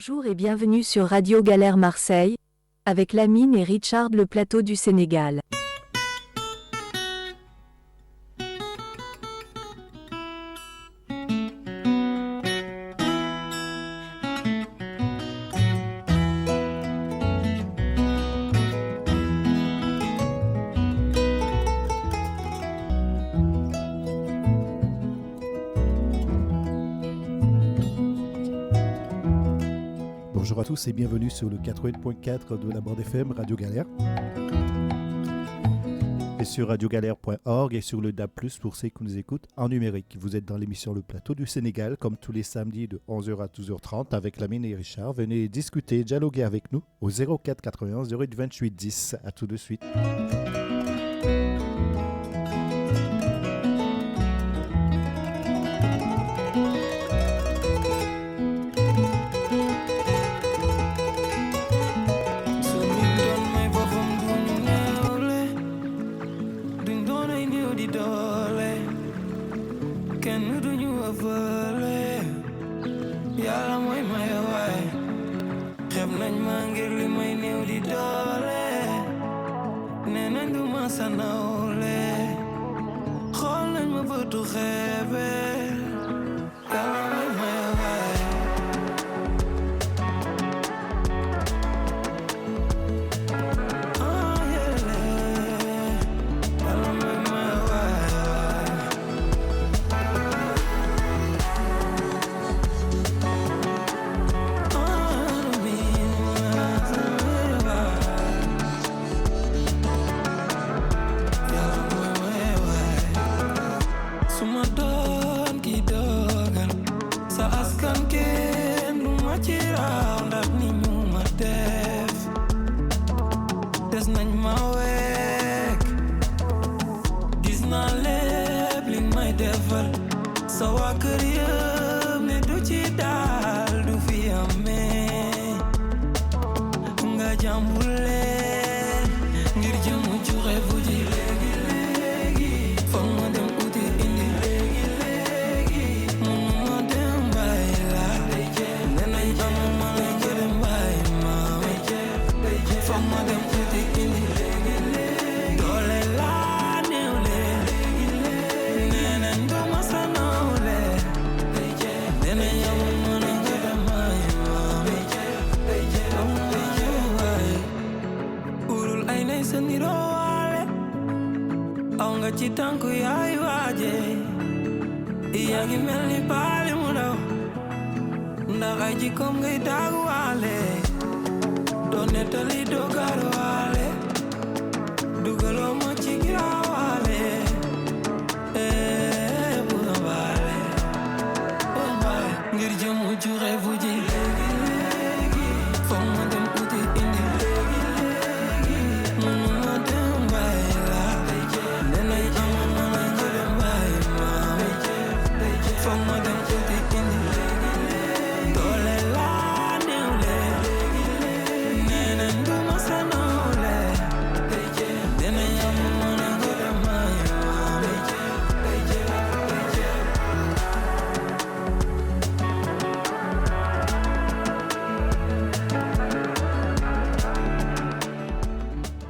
Bonjour et bienvenue sur Radio Galère Marseille, avec Lamine et Richard le plateau du Sénégal. Bonjour à tous et bienvenue sur le 88.4 de la bande FM Radio Galère et sur radiogalère.org et sur le DAB+, pour ceux qui nous écoutent en numérique. Vous êtes dans l'émission Le Plateau du Sénégal, comme tous les samedis de 11h à 12h30 avec Lamine et Richard. Venez discuter, dialoguer avec nous au 04 91 08 28 10. À tout de suite.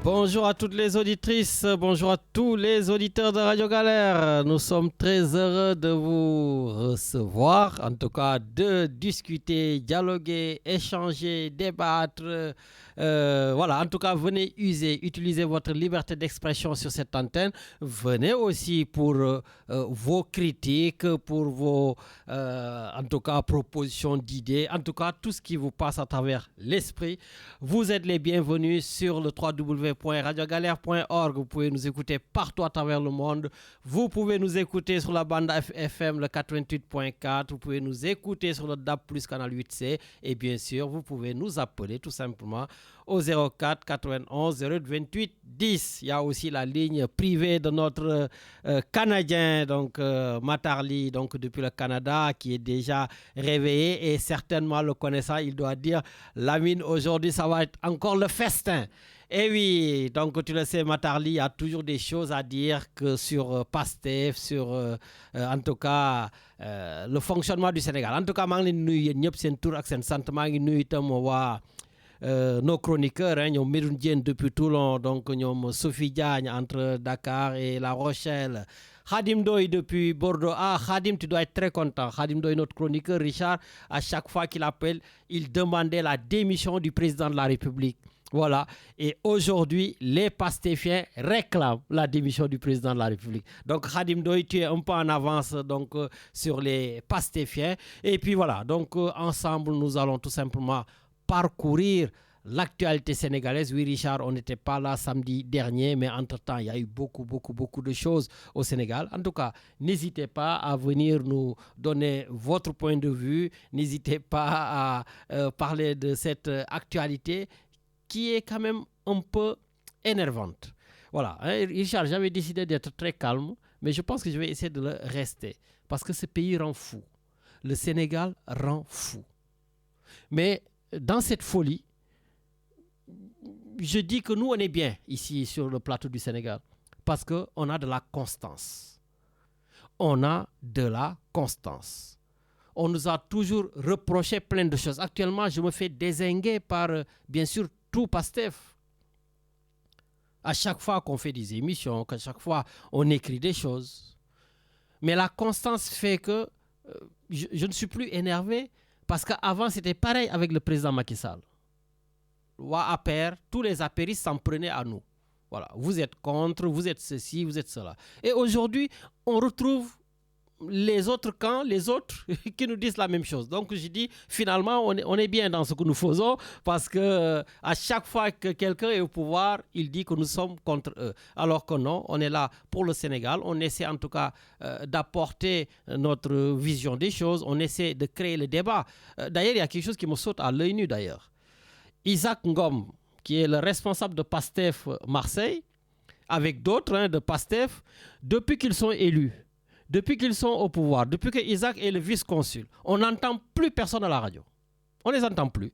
Bonjour à toutes les auditrices, bonjour à tous les auditeurs de Radio Galère. Nous sommes très heureux de vous recevoir, en tout cas de discuter, dialoguer, échanger, débattre. Voilà, en tout cas, venez utilisez votre liberté d'expression sur cette antenne. Venez aussi pour vos critiques, pour vos, en tout cas, propositions d'idées, en tout cas, tout ce qui vous passe à travers l'esprit. Vous êtes les bienvenus sur le www.radiogalère.org. Vous pouvez nous écouter partout à travers le monde. Vous pouvez nous écouter sur la bande FM, le 88.4. Vous pouvez nous écouter sur le DAB+, canal 8C. Et bien sûr, vous pouvez nous appeler tout simplement au 04 91 08 28 10. Il y a aussi la ligne privée de notre Canadien, donc Matarli, donc depuis le Canada, qui est déjà réveillé et certainement le connaissant, il doit dire Lamine, aujourd'hui ça va être encore le festin. Eh oui, donc tu le sais, Matarli a toujours des choses à dire que sur PASTEF, sur en tout cas le fonctionnement du Sénégal. En tout cas, maa ngi leen nuyu yéen ñëpp seen tur ak seen sant maa ngi nuyu itam waa nos chroniqueurs, hein, ñoom Medoune Diène depuis Toulon, donc ñoom Sophie Diagne entre Dakar et La Rochelle. Khadim Doy depuis Bordeaux. Ah, Khadim, tu dois être très content. Khadim Doy, notre chroniqueur, Richard, à chaque fois qu'il appelle, il demandait la démission du président de la République. Voilà. Et aujourd'hui, les pastéfiens réclament la démission du président de la République. Donc, Khadim Doy, tu es un peu en avance donc, sur les pastéfiens. Et puis voilà. Donc, ensemble, nous allons tout simplement parcourir l'actualité sénégalaise. Oui, Richard, on n'était pas là samedi dernier, mais entre-temps, il y a eu beaucoup de choses au Sénégal. En tout cas, n'hésitez pas à venir nous donner votre point de vue. N'hésitez pas à parler de cette actualité qui est quand même un peu énervante. Voilà, hein, Richard, j'avais décidé d'être très calme, mais je pense que je vais essayer de le rester, parce que ce pays rend fou. Le Sénégal rend fou. Mais dans cette folie, je dis que nous, on est bien ici sur le plateau du Sénégal, parce qu'on a de la constance. On a de la constance. On nous a toujours reproché plein de choses. Actuellement, je me fais dézinguer par, bien sûr, tout PASTEF. À chaque fois qu'on fait des émissions, à chaque fois on écrit des choses. Mais la constance fait que je ne suis plus énervé, parce qu'avant c'était pareil avec le président Macky Sall. Tous les apéristes s'en prenaient à nous. Voilà, vous êtes contre, vous êtes ceci, vous êtes cela. Et aujourd'hui, on retrouve les autres camps, les autres qui nous disent la même chose. Donc je dis, finalement, on est bien dans ce que nous faisons, parce que à chaque fois que quelqu'un est au pouvoir, il dit que nous sommes contre eux. Alors que non, on est là pour le Sénégal. On essaie en tout cas d'apporter notre vision des choses. On essaie de créer le débat. D'ailleurs, il y a quelque chose qui me saute à l'œil nu d'ailleurs. Isaac Ngom, qui est le responsable de PASTEF Marseille, avec d'autres de PASTEF, depuis qu'ils sont élus, depuis qu'ils sont au pouvoir, depuis que Isaac est le vice-consul, on n'entend plus personne à la radio. On ne les entend plus.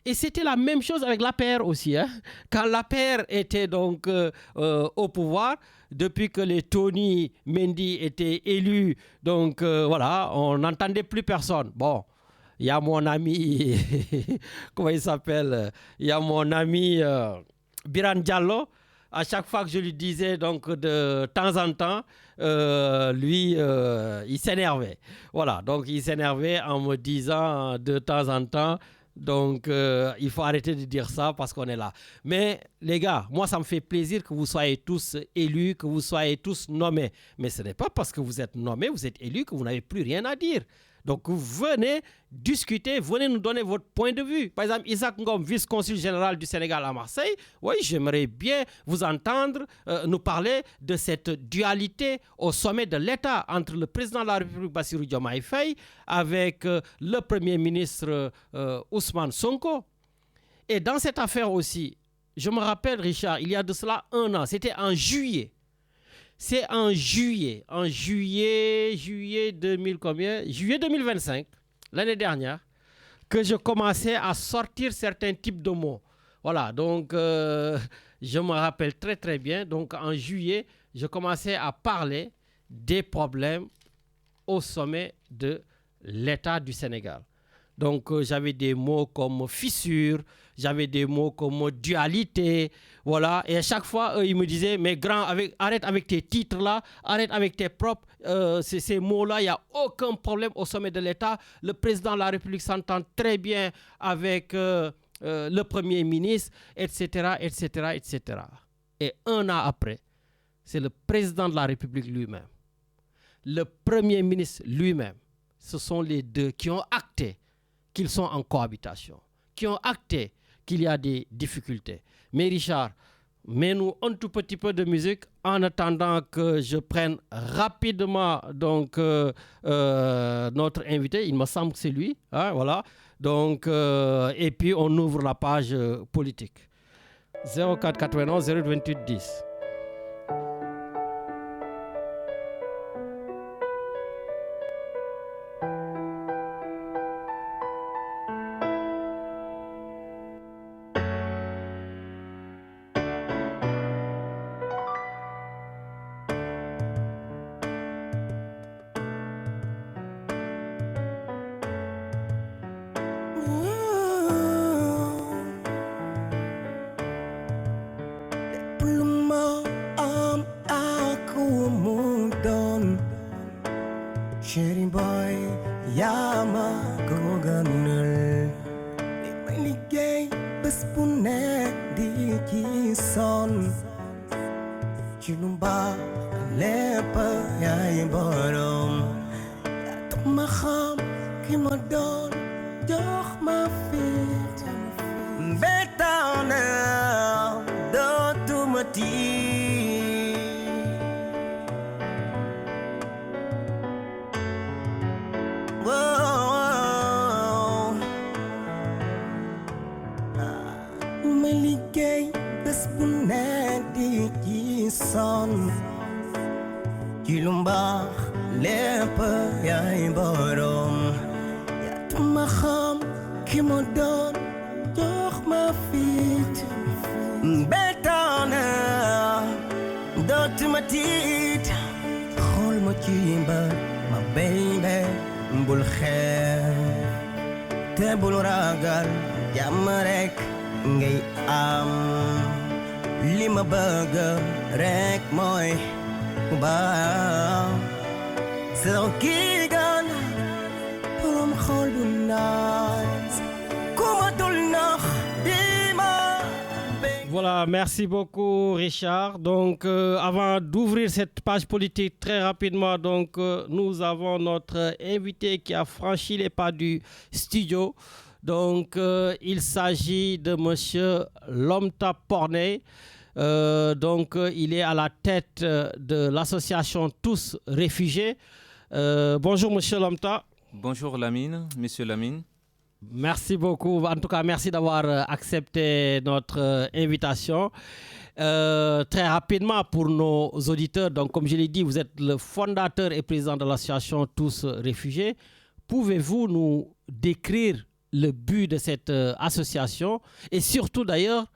Et c'était la même chose avec l'APR aussi. Hein? Quand l'APR était donc au pouvoir, depuis que les Tony Mendy étaient élus, donc voilà, on n'entendait plus personne. Bon, il y a mon ami, comment il s'appelle? Il y a mon ami Biran Diallo. À chaque fois que je lui disais donc de temps en temps, lui, il s'énervait. Voilà, donc il s'énervait en me disant de temps en temps, donc il faut arrêter de dire ça parce qu'on est là. Mais les gars, moi ça me fait plaisir que vous soyez tous élus, que vous soyez tous nommés. Mais ce n'est pas parce que vous êtes nommés, vous êtes élus que vous n'avez plus rien à dire. Donc venez discuter, venez nous donner votre point de vue. Par exemple, Isaac Ngom, vice-consul général du Sénégal à Marseille, oui, j'aimerais bien vous entendre nous parler de cette dualité au sommet de l'État entre le président de la République, Bassirou Diomaye Faye, avec le Premier ministre Ousmane Sonko. Et dans cette affaire aussi, je me rappelle, Richard, il y a de cela 1 an, c'était en juillet. C'est en juillet 2000 combien? Juillet 2025, l'année dernière, que je commençais à sortir certains types de mots. Voilà, donc je me rappelle très très bien. Donc en juillet, je commençais à parler des problèmes au sommet de l'État du Sénégal. Donc j'avais des mots comme fissure, j'avais des mots comme dualité, voilà. Et à chaque fois, ils me disaient, mais grand, arrête avec tes titres-là, arrête avec tes propres, ces mots-là, il n'y a aucun problème au sommet de l'État. Le président de la République s'entend très bien avec le Premier ministre, etc., etc., etc. Et 1 an après, c'est le président de la République lui-même, le Premier ministre lui-même, ce sont les deux qui ont acté qu'ils sont en cohabitation, qui ont acté qu'il y a des difficultés. Mais Richard, mets-nous un tout petit peu de musique en attendant que je prenne rapidement donc, notre invité. Il me semble que c'est lui. Hein, voilà. Donc, et puis on ouvre la page politique. 04 91 028 10. ci lu baax lépp yaay borom yaa ma xam ki ma doon jox ma fit ba tax na dootuma tiit ma liggéey bés bu nekk di ci sonn ci lu mbaax lépp yaay borom yaa ma xam ki ma doon jox ma fit ba tax na dootuma tiit xool ma ci bët ma baby bul xeeb te bul ragal jàmm rek ngay am li ma bëgg rek mooy baax soo kii gan borom xol bu nice ku ma dul nax di ma. Voilà, merci beaucoup Richard. Donc avant d'ouvrir cette page politique très rapidement, donc nous avons notre invité qui a franchi les pas du studio. Donc il s'agit de monsieur Lomta Porney. Il est à la tête de l'association Tous Réfugiés. Bonjour monsieur Lomta. Bonjour Lamine, monsieur Lamine. Merci beaucoup. En tout cas, merci d'avoir accepté notre invitation. Très rapidement pour nos auditeurs, donc comme je l'ai dit, vous êtes le fondateur et président de l'association Tous Réfugiés. Pouvez-vous nous décrire le but de cette association et surtout d'ailleurs,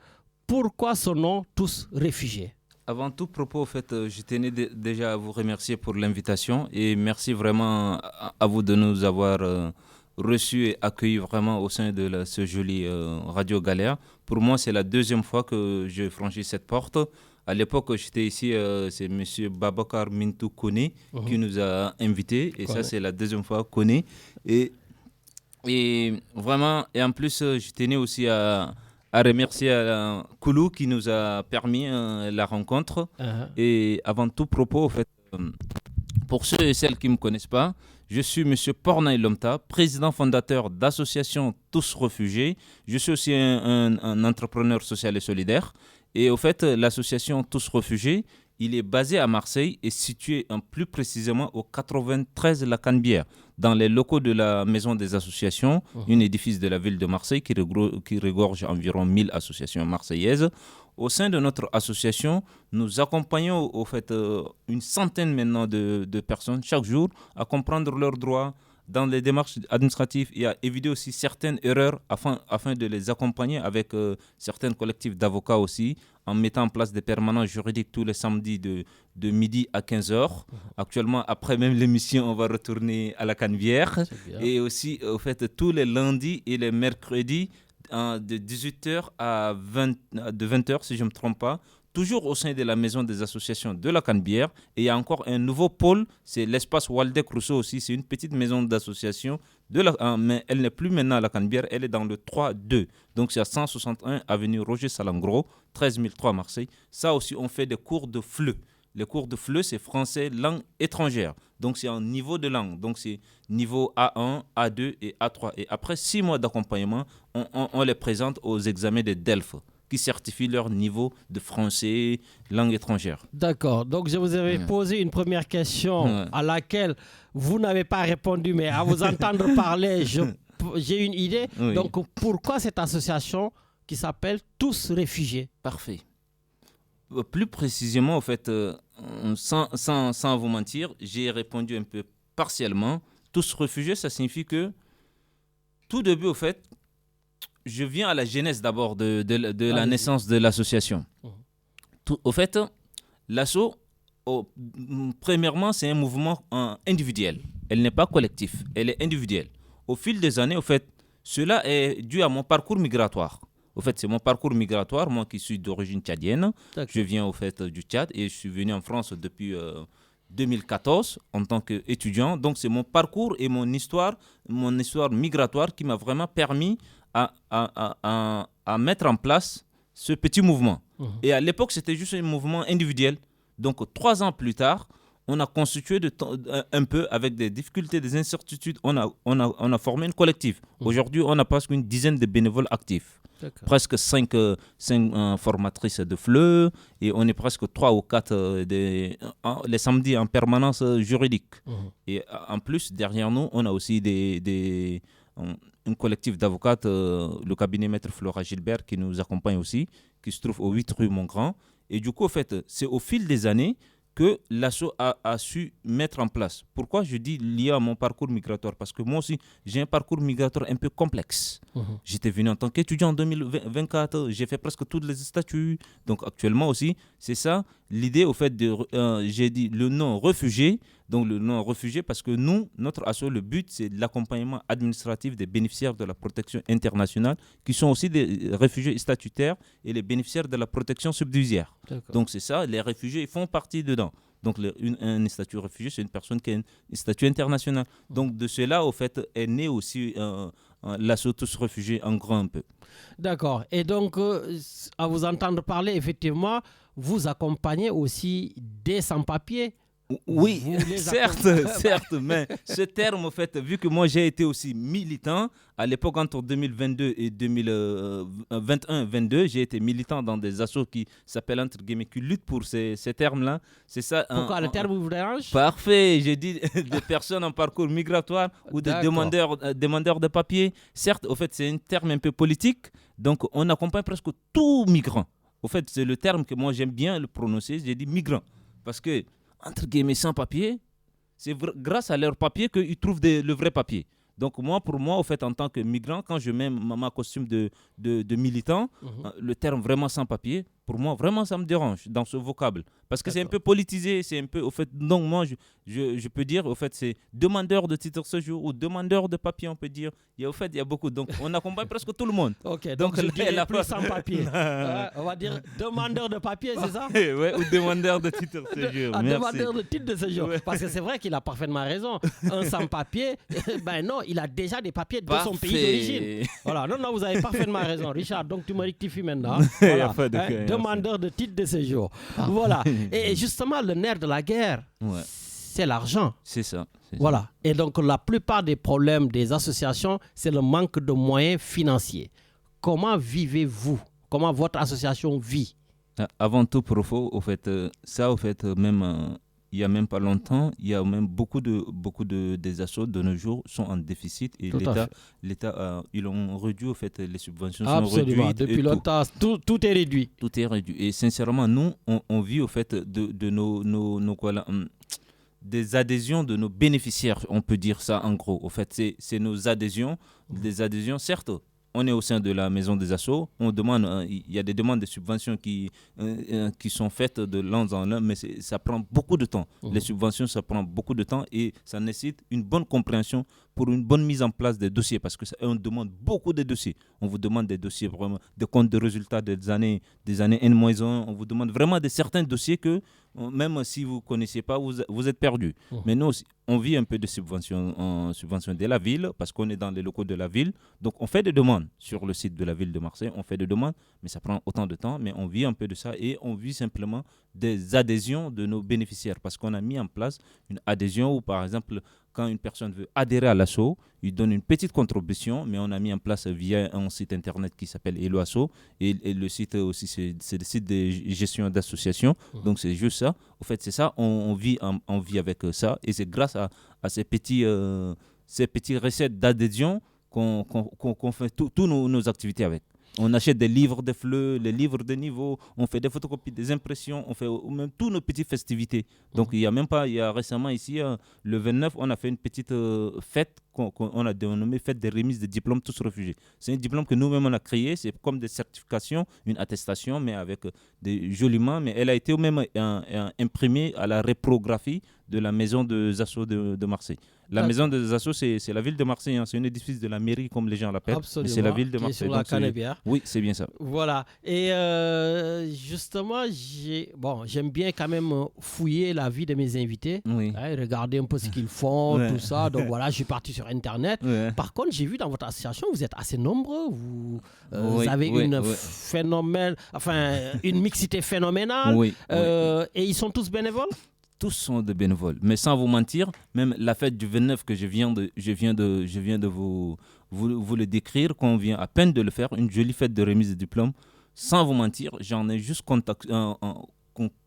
pourquoi son nom Tous Réfugiés? Avant tout propos, en fait, je tenais déjà à vous remercier pour l'invitation et merci vraiment à vous de nous avoir reçus et accueillis vraiment au sein de ce joli Radio Galère. Pour moi, c'est la deuxième fois que je franchis cette porte. À l'époque, j'étais ici, c'est M. Babacar Mintou Kone qui nous a invités et ça, c'est la deuxième fois Kone. Et vraiment, et en plus, je tenais aussi à remercier Koulou qui nous a permis la rencontre. Et avant tout propos, en fait, pour ceux et celles qui ne me connaissent pas, je suis M. Porney Lomta, président fondateur d'association Tous Réfugiés. Je suis aussi un entrepreneur social et solidaire. Et au fait, l'association Tous Réfugiés, il est basé à Marseille et situé plus précisément au 93 La Canebière, dans les locaux de la Maison des Associations, un édifice de la ville de Marseille qui regorge environ 1000 associations marseillaises. Au sein de notre association, nous accompagnons au fait une centaine maintenant de personnes chaque jour à comprendre leurs droits dans les démarches administratives et à éviter aussi certaines erreurs afin de les accompagner avec certains collectifs d'avocats aussi, en mettant en place des permanences juridiques tous les samedis de midi à 15h. Actuellement, après même l'émission, on va retourner à la Canebière. Et aussi, au fait, tous les lundis et les mercredis, de 18h à 20h, si je ne me trompe pas, toujours au sein de la Maison des Associations de la Canebière. Et il y a encore un nouveau pôle, c'est l'espace Waldeck Rousseau aussi. C'est une petite maison d'association, mais elle n'est plus maintenant à la Canebière, elle est dans le 3-2. Donc c'est à 161 avenue Roger Salengro, 13003 Marseille. Ça aussi, on fait des cours de FLE. Les cours de FLE, c'est français, langue étrangère. Donc c'est en niveau de langue. Donc c'est niveau A1, A2 et A3. Et après 6 mois d'accompagnement, on les présente aux examens de DELF, qui certifient leur niveau de français, langue étrangère. D'accord. Donc, je vous avais posé une première question à laquelle vous n'avez pas répondu, mais à vous entendre parler, j'ai une idée. Oui. Donc, pourquoi cette association qui s'appelle Tous Réfugiés? Parfait. Plus précisément, en fait, sans vous mentir, j'ai répondu un peu partiellement. Tous Réfugiés, ça signifie que tout début, au fait, je viens à la genèse d'abord de la naissance de l'association. Au fait, l'asso, premièrement, c'est un mouvement individuel. Elle n'est pas collectif, elle est individuelle. Au fil des années, au fait, cela est dû à mon parcours migratoire. Au fait, c'est mon parcours migratoire, moi qui suis d'origine tchadienne. Je viens au fait du Tchad et je suis venu en France depuis 2014 en tant qu'étudiant. Donc c'est mon parcours et mon histoire migratoire qui m'a vraiment permis à mettre en place ce petit mouvement. Et à l'époque, c'était juste un mouvement individuel. Donc 3 ans plus tard, on a constitué un peu, avec des difficultés, des incertitudes, on a formé une collective. Aujourd'hui, on a presque une dizaine de bénévoles actifs. D'accord. Presque 5 formatrices de FLE et on est presque 3 ou 4 les samedis en permanence juridique. Et en plus, derrière nous, on a aussi un collectif d'avocates, le cabinet Maître Flora Gilbert qui nous accompagne aussi, qui se trouve au 8 rue Montgrand. Et du coup, en fait, c'est au fil des années que l'ASSO a su mettre en place. Pourquoi je dis lié à mon parcours migratoire? Parce que moi aussi, j'ai un parcours migratoire un peu complexe. J'étais venu en tant qu'étudiant en 2024, j'ai fait presque tous les statuts. Donc actuellement aussi, c'est ça l'idée au fait de... j'ai dit le nom réfugié. Donc le nom réfugié parce que nous, notre asso, le but, c'est l'accompagnement administratif des bénéficiaires de la protection internationale qui sont aussi des réfugiés statutaires et les bénéficiaires de la protection subsidiaire. D'accord. Donc c'est ça, les réfugiés ils font partie dedans. Donc un statut réfugié, c'est une personne qui a un statut international. Donc de cela, au fait, est né aussi l'asso Tous Réfugiés en grand un peu. D'accord. Et donc, à vous entendre parler, effectivement, vous accompagnez aussi des sans-papiers. Oui, certes, mais ce terme, en fait, vu que moi j'ai été aussi militant, à l'époque entre 2022 et 2021-22, j'ai été militant dans des assos qui s'appellent entre guillemets, qui luttent pour ces termes-là. C'est ça. Pourquoi le terme vous dérange? Parfait, j'ai dit des personnes en parcours migratoire ou des demandeurs de papier. Certes, au fait, c'est un terme un peu politique, donc on accompagne presque tout migrant. Au fait, c'est le terme que moi j'aime bien le prononcer, j'ai dit migrant, parce que entre guillemets sans papier, c'est grâce à leur papier qu'ils trouvent le vrai papier. Donc pour moi, au fait, en tant que migrant, quand je mets ma costume de militant, le terme vraiment sans papier, pour moi, vraiment, ça me dérange dans ce vocable. Parce que c'est un peu politisé, c'est un peu, au fait, donc moi, je peux dire, au fait, c'est demandeur de titre de séjour ou demandeur de papier, on peut dire. Il y a beaucoup. Donc, on accompagne presque tout le monde. Ok, donc je dirais plus sans papier. On va dire demandeur de papier, c'est ça? Oui, ou demandeur de titre de séjour. Demandeur de titre de séjour. Ouais. Parce que c'est vrai qu'il a parfaitement raison. Un sans papier, ben non, il a déjà des papiers de son pays d'origine. Voilà, non, vous avez parfaitement raison, Richard. Donc, tu me rectifies maintenant. Voilà. Demandeur de titre de séjour. Voilà. Et justement, le nerf de la guerre, c'est l'argent. C'est ça. Voilà. Et donc, la plupart des problèmes des associations, c'est le manque de moyens financiers. Comment vivez-vous? Comment votre association vit? Avant tout, Profo, au fait, même... il n'y a même pas longtemps, il y a même beaucoup des assos de nos jours sont en déficit et l'État ils ont réduit au fait les subventions. Absolument. Sont réduites. Depuis longtemps, tout est réduit. Tout est réduit. Et sincèrement, nous, on vit au fait de des adhésions de nos bénéficiaires, on peut dire ça en gros. Au fait, c'est nos adhésions, des adhésions, certes. On est au sein de la maison des assos, on demande, il y a des demandes de subventions qui sont faites de l'un en l'un, mais ça prend beaucoup de temps. Les subventions, ça prend beaucoup de temps et ça nécessite une bonne compréhension pour une bonne mise en place des dossiers, parce qu'on demande beaucoup de dossiers. On vous demande des dossiers vraiment, des comptes de résultats des années N-1, on vous demande vraiment de certains dossiers que même si vous ne connaissez pas, vous êtes perdu. Mais nous aussi, on vit un peu de subvention de la ville, parce qu'on est dans les locaux de la ville. Donc, on fait des demandes sur le site de la ville de Marseille. On fait des demandes, mais ça prend autant de temps. Mais on vit un peu de ça et on vit simplement des adhésions de nos bénéficiaires. Parce qu'on a mis en place une adhésion où, par exemple, quand une personne veut adhérer à l'asso, il donne une petite contribution, mais on a mis en place via un site internet qui s'appelle Hello Asso. Et le site aussi, c'est le site de gestion d'association. Donc, c'est juste ça. Au fait, c'est ça. On vit avec ça. Et c'est grâce à ces petites recettes d'adhésion qu'on fait toutes nos activités avec. On achète des livres de FLE, les livres de niveau, on fait des photocopies, des impressions, on fait même toutes nos petites festivités. Donc il y a récemment ici, le 29, on a fait une petite fête qu'on a dénommée fête des remises de diplômes tous réfugiés. C'est un diplôme que nous-mêmes on a créé, c'est comme des certifications, une attestation, mais avec des joliment, mais elle a été même imprimée à la réprographie de la maison des Assos de Marseille. La maison des Assos, c'est la ville de Marseille. Hein. C'est un édifice de la mairie, comme les gens l'appellent. Absolument. C'est la ville de Marseille. Qui est sur la Canebière. Oui, c'est bien ça. Voilà. Et justement, j'aime bien quand même fouiller la vie de mes invités. Oui. Regarder un peu ce qu'ils font, tout ça. Donc voilà, je suis parti sur Internet. Ouais. Par contre, j'ai vu dans votre association, vous êtes assez nombreux. Vous avez une mixité phénoménale. Oui. Et ils sont tous bénévoles? Tous sont des bénévoles. Mais sans vous mentir, même la fête du 29 que je viens de vous le décrire, qu'on vient à peine de le faire, une jolie fête de remise de diplôme, sans vous mentir, j'en ai juste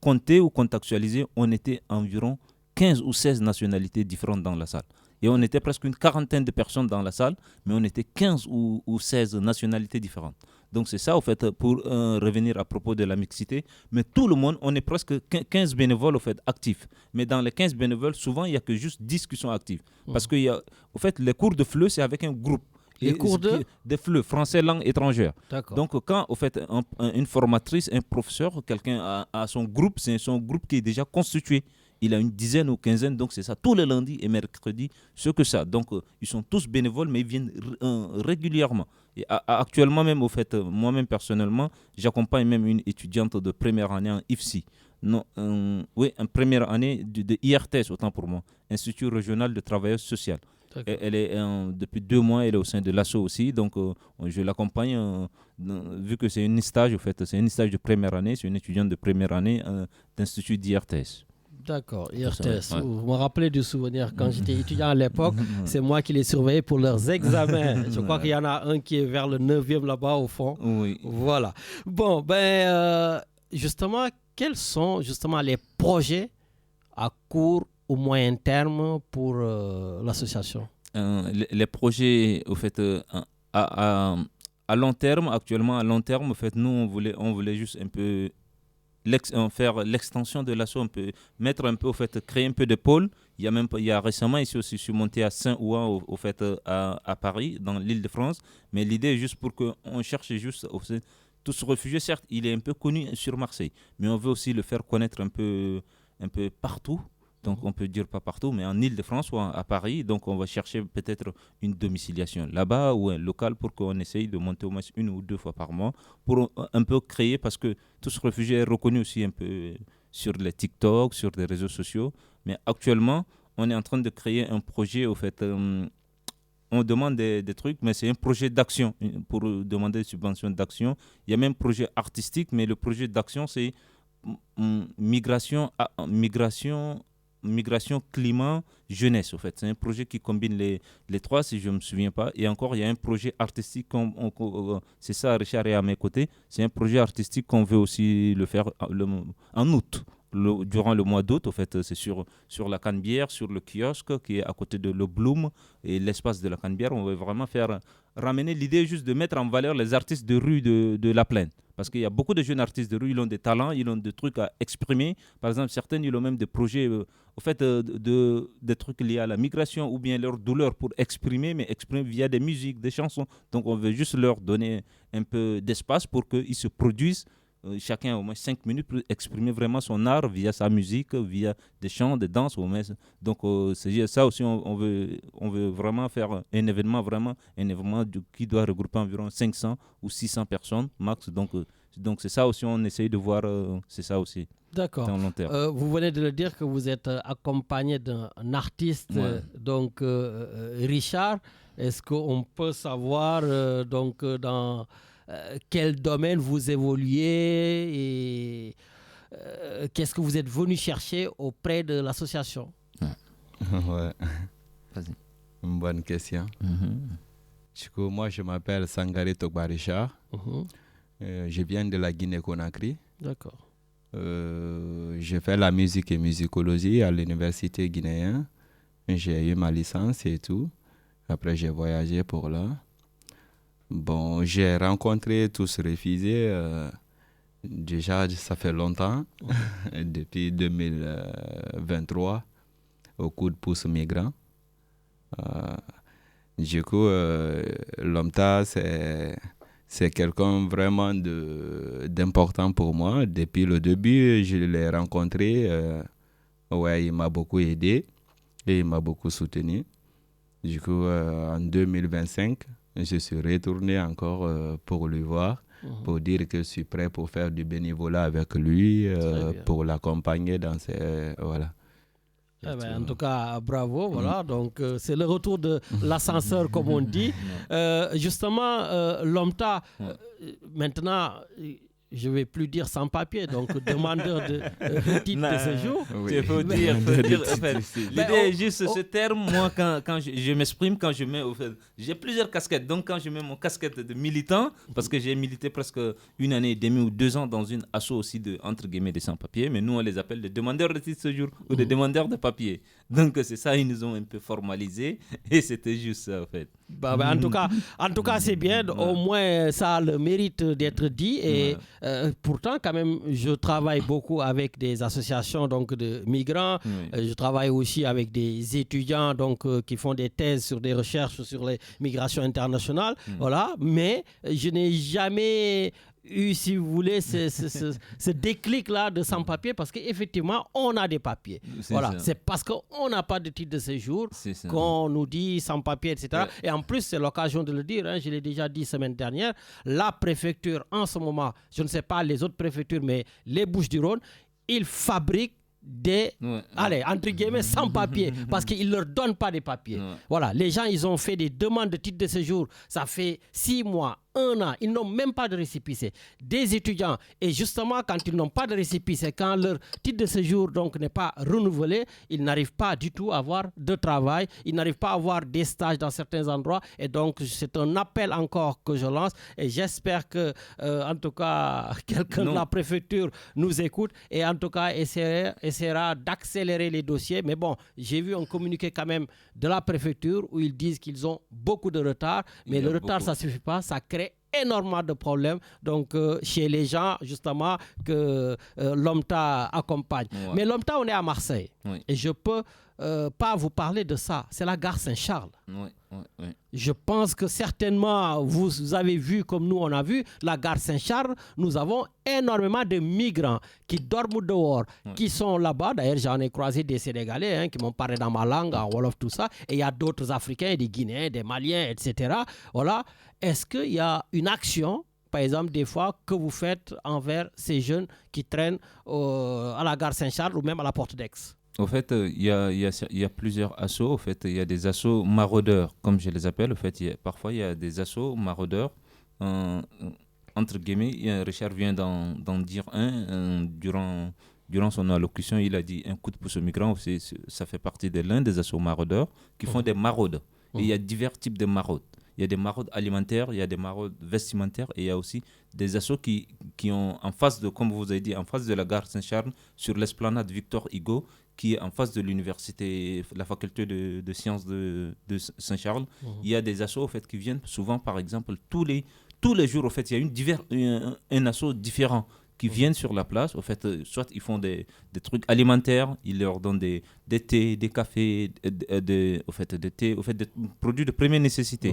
compté ou contextualisé, on était environ 15 ou 16 nationalités différentes dans la salle. Et on était presque une quarantaine de personnes dans la salle, mais on était 15 ou 16 nationalités différentes. Donc c'est ça, au fait, pour revenir à propos de la mixité. Mais tout le monde, on est presque 15 bénévoles, au fait, actifs. Mais dans les 15 bénévoles, souvent, il n'y a que juste 10 qui sont actifs. Parce que, au fait, les cours de FLE, c'est avec un groupe. Les cours de FLE, français langue étrangère. D'accord. Donc quand, au fait, une formatrice, un professeur, quelqu'un a son groupe, c'est son groupe qui est déjà constitué. Il a une dizaine ou quinzaine, donc c'est ça, tous les lundis et mercredis, ce que ça. Donc, ils sont tous bénévoles, mais ils viennent régulièrement. Et actuellement même, au fait, moi-même personnellement, j'accompagne même une étudiante de première année en IFSI. Non, en première année de IRTS, autant pour moi, Institut Régional de Travailleurs Sociaux. Elle est, depuis 2 mois, elle est au sein de l'ASSO aussi, donc je l'accompagne, vu que c'est un stage, au fait, c'est un stage de première année, c'est une étudiante de première année d'Institut d'IRTS. D'accord, IRTS. Vous me rappelez du souvenir quand j'étais étudiant à l'époque, c'est moi qui les surveillais pour leurs examens. Je crois qu'il y en a un qui est vers le 9e là-bas au fond. Oui. Voilà. Bon, justement, quels sont justement les projets à court ou moyen terme pour l'association? Les projets, au fait, à long terme, actuellement, à long terme, au fait, nous, on voulait juste un peu faire l'extension de l'asso, on peut mettre un peu, au fait, créer un peu de pôle. Il y a récemment ici aussi, je suis monté à Saint-Ouen, au fait, à Paris, dans l'Île-de-France. Mais l'idée est juste pour qu'on cherche juste, tout ce réfugié, certes, il est un peu connu sur Marseille, mais on veut aussi le faire connaître un peu partout. Donc on peut dire pas partout, mais en Île-de-France ou à Paris. Donc on va chercher peut-être une domiciliation là-bas ou un local pour qu'on essaye de monter au moins 1 ou 2 fois par mois pour un peu créer, parce que tout ce réfugié est reconnu aussi un peu sur les TikTok, sur les réseaux sociaux. Mais actuellement, on est en train de créer un projet, au fait, on demande des trucs, mais c'est un projet d'action pour demander des subventions d'action. Il y a même un projet artistique, mais le projet d'action, c'est migration, climat, jeunesse, au fait. C'est un projet qui combine les trois, si je ne me souviens pas. Et encore, il y a un projet artistique, c'est ça, Richard est à mes côtés. C'est un projet artistique qu'on veut aussi le faire en août. Durant le mois d'août, au fait, c'est sur la Canebière, sur le kiosque qui est à côté de le Bloom et l'espace de la Canebière. On veut vraiment ramener l'idée juste de mettre en valeur les artistes de rue de la plaine. Parce qu'il y a beaucoup de jeunes artistes de rue, ils ont des talents, ils ont des trucs à exprimer. Par exemple, certains, ils ont même des projets, au fait, des trucs liés à la migration ou bien leur douleur pour exprimer, mais exprimer via des musiques, des chansons. Donc, on veut juste leur donner un peu d'espace pour qu'ils se produisent. Chacun au moins 5 minutes pour exprimer vraiment son art via sa musique, via des chants, des danses. Donc, c'est ça aussi, on veut vraiment faire un événement qui doit regrouper environ 500 ou 600 personnes max. Donc c'est ça aussi, on essaye de voir, c'est ça aussi. D'accord. Dans le long terme. Vous venez de le dire que vous êtes accompagné d'un artiste, donc Richard. Est-ce qu'on peut savoir dans quel domaine vous évoluez et qu'est-ce que vous êtes venu chercher auprès de l'association? Ouais. Vas-y. Une bonne question. Du coup, moi, je m'appelle Sangare Togba Richard. Je viens de la Guinée-Conakry. D'accord. J'ai fait la musique et musicologie à l'université guinéenne. J'ai eu ma licence et tout. Après, j'ai voyagé pour là. Bon, j'ai rencontré tous ces réfugiés. Déjà, ça fait longtemps, depuis 2023, au coup de pouce migrant. Du coup, l'OMTA, c'est quelqu'un vraiment d'important pour moi. Depuis le début, je l'ai rencontré Ouais, il m'a beaucoup aidé et il m'a beaucoup soutenu. Du coup, en 2025, je suis retourné encore pour le voir, pour dire que je suis prêt pour faire du bénévolat avec lui, pour l'accompagner dans ses... voilà. En tout cas, bravo. Voilà, donc c'est le retour de l'ascenseur, comme on dit. Justement, Lomta, maintenant... je ne vais plus dire sans papier, donc demandeur de titre de séjour. Oui. Il faut dire, en fait, l'idée est juste ce terme, moi, quand je m'exprime, quand je mets, au fait, j'ai plusieurs casquettes, donc quand je mets mon casquette de militant, parce que j'ai milité presque 1 année et demie ou 2 ans dans une asso aussi de, entre guillemets, des sans-papiers, mais nous on les appelle des demandeurs de titre de séjour ou des demandeurs de papier. Donc c'est ça, ils nous ont un peu formalisé et c'était juste ça en fait. En tout cas, c'est bien. Au moins, ça a le mérite d'être dit. Et pourtant, quand même, je travaille beaucoup avec des associations donc, de migrants. Je travaille aussi avec des étudiants donc, qui font des thèses sur des recherches sur les migrations internationales. Voilà. Mais je n'ai jamais eu, si vous voulez, ce déclic-là de sans-papier parce qu'effectivement, on a des papiers. Voilà. C'est parce qu'on n'a pas de titre de séjour qu'on nous dit sans-papier, etc. Ouais. Et en plus, c'est l'occasion de le dire, hein, je l'ai déjà dit semaine dernière, la préfecture, en ce moment, je ne sais pas les autres préfectures, mais les Bouches-du-Rhône, ils fabriquent des, allez, entre guillemets, sans papier, parce qu'ils ne leur donnent pas des papiers. Voilà, les gens, ils ont fait des demandes de titre de séjour, ça fait 6 mois, 1 an, ils n'ont même pas de récépissé. Des étudiants, et justement, quand ils n'ont pas de récépissé, quand leur titre de séjour donc n'est pas renouvelé, ils n'arrivent pas du tout à avoir de travail, ils n'arrivent pas à avoir des stages dans certains endroits, et donc c'est un appel encore que je lance, et j'espère que, en tout cas, quelqu'un de la préfecture nous écoute, et en tout cas, essaiera d'accélérer les dossiers. Mais bon, j'ai vu un communiqué quand même de la préfecture où ils disent qu'ils ont beaucoup de retard, mais le retard, ça ne suffit pas, ça crée énormément de problèmes donc chez les gens justement que Lomta accompagne. Mais Lomta, on est à Marseille et je peux pas vous parler de ça. C'est la gare Saint-Charles. Je pense que certainement vous avez vu comme nous on a vu la gare Saint-Charles. Nous avons énormément de migrants qui dorment dehors, qui sont là-bas. D'ailleurs, j'en ai croisé des Sénégalais qui m'ont parlé dans ma langue, en Wolof, tout ça. Et il y a d'autres Africains, des Guinéens, des Maliens, etc. Voilà. Est-ce qu'il y a une action, par exemple, des fois, que vous faites envers ces jeunes qui traînent à la gare Saint-Charles ou même à la porte d'Aix? Au fait, il y a plusieurs assos. Au fait, il y a des assos maraudeurs, comme je les appelle. Au fait, parfois, il y a des assos maraudeurs. Entre guillemets, Richard vient d'en dire un. Durant son allocution, il a dit un coup de pouce aux migrants. Ça fait partie de l'un des assos maraudeurs qui font des maraudes. Et il y a divers types de maraudes. Il y a des maraudes alimentaires, il y a des maraudes vestimentaires et il y a aussi des assos qui ont en face de, comme vous avez dit, en face de la gare Saint-Charles, sur l'esplanade Victor Hugo, qui est en face de l'université, la faculté de sciences de Saint-Charles. Il y a des assos au fait, qui viennent souvent, par exemple, tous les jours, au fait, il y a un asso différent qui viennent sur la place. Au fait, soit ils font des trucs alimentaires, ils leur donnent des thés, des cafés, des produits de première nécessité.